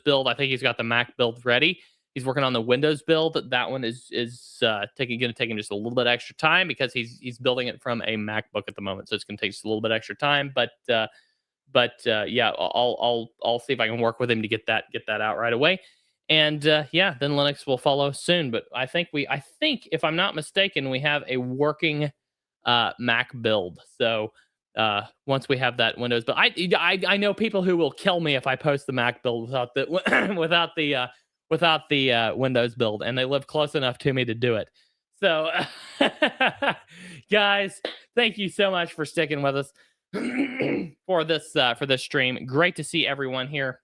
Speaker 1: build. I think he's got the Mac build ready. He's working on the Windows build. That one is gonna take him just a little bit extra time because he's building it from a MacBook at the moment, so it's gonna take just a little bit extra time. But yeah, I'll see if I can work with him to get that out right away. And yeah, then Linux will follow soon. But I think if I'm not mistaken, we have a working Mac build. So once we have that Windows, but I know people who will kill me if I post the Mac build without the Windows build, and they live close enough to me to do it. So guys, thank you so much for sticking with us for this stream. Great to see everyone here,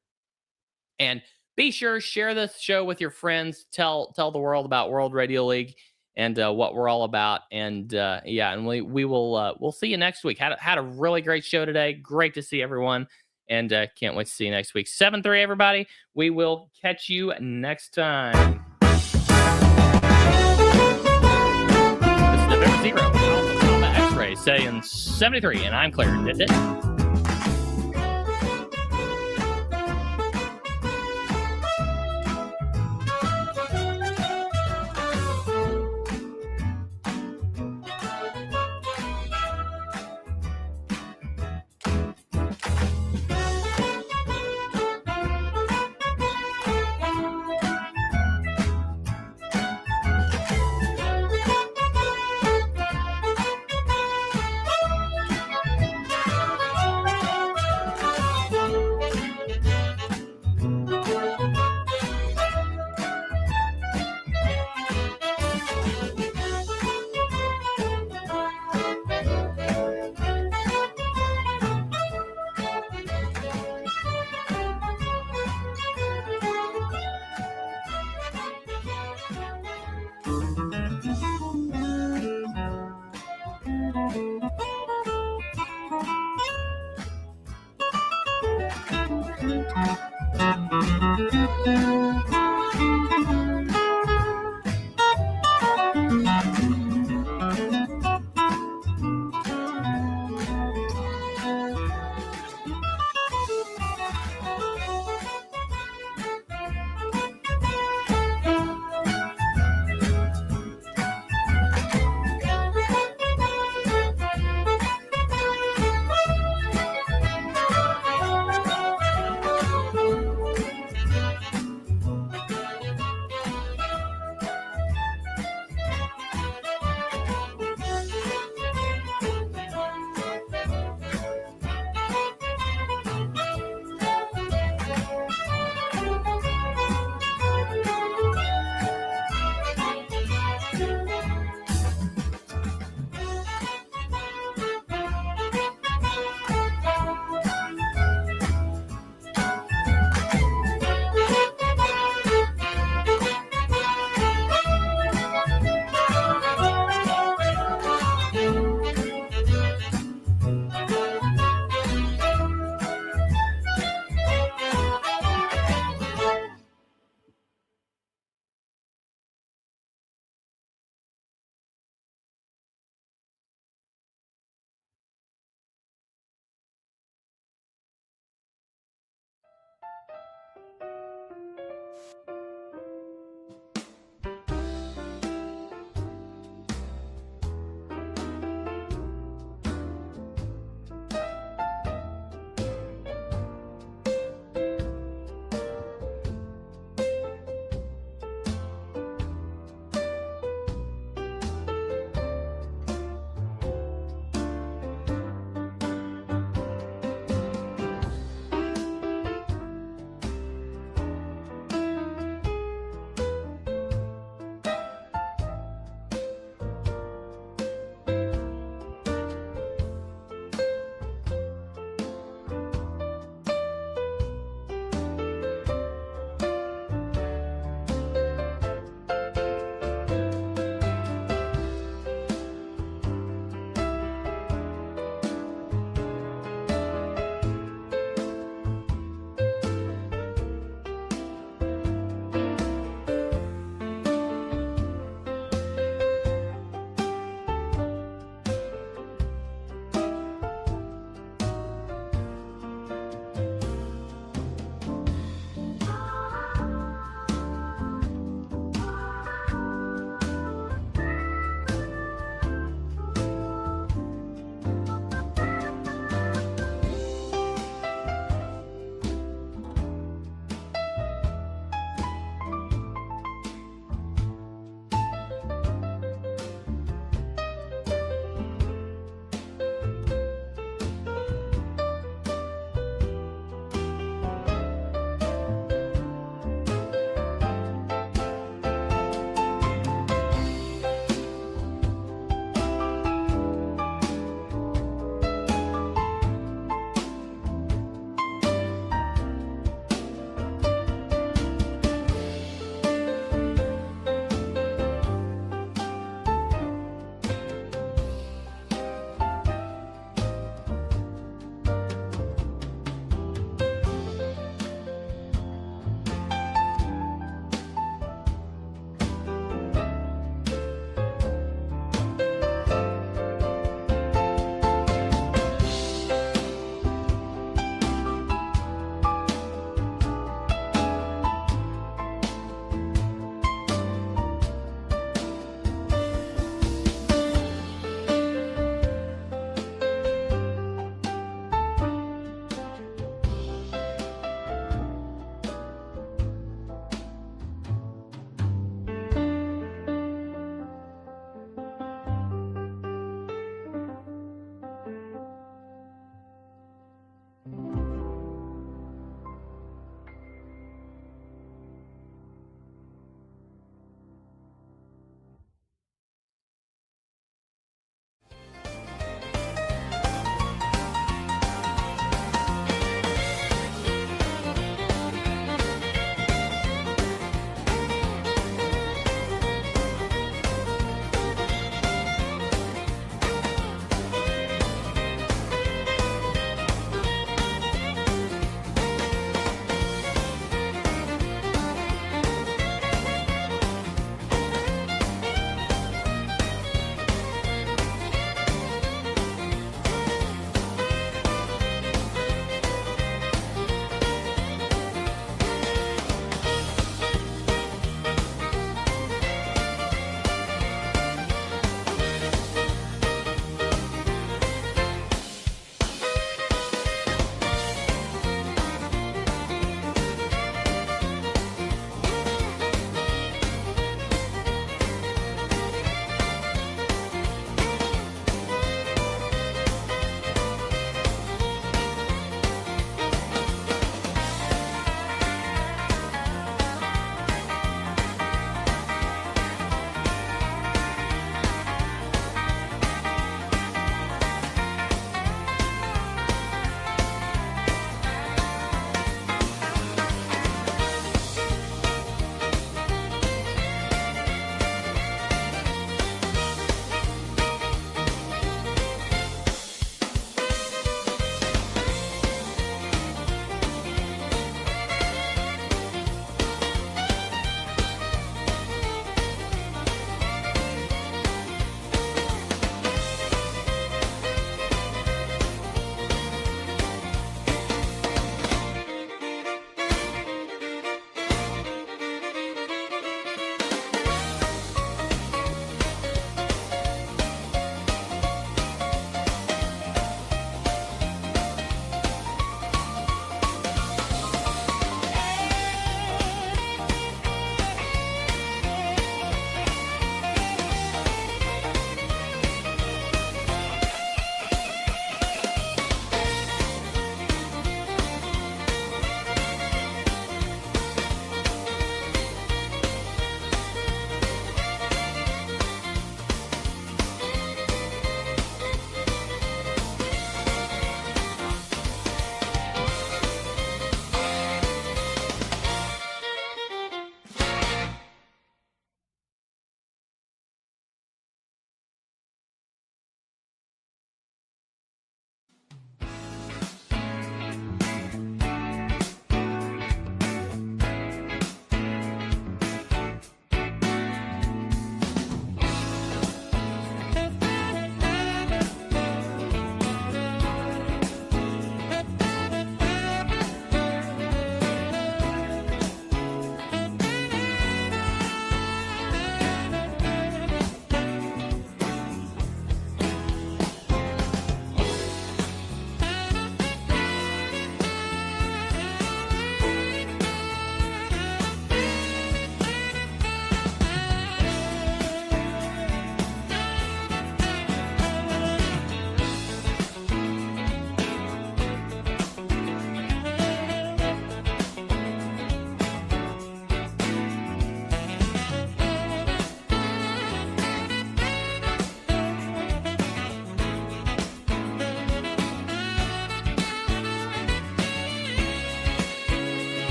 Speaker 1: and be sure share this show with your friends. Tell the world about World Radio League and what we're all about. And yeah, and we'll see you next week. Had a really great show today. Great to see everyone, and can't wait to see you next week. 7-3, everybody. We will catch you next time. This is November 0, Alpha X-Ray. saying 73, and I'm clear. That's it.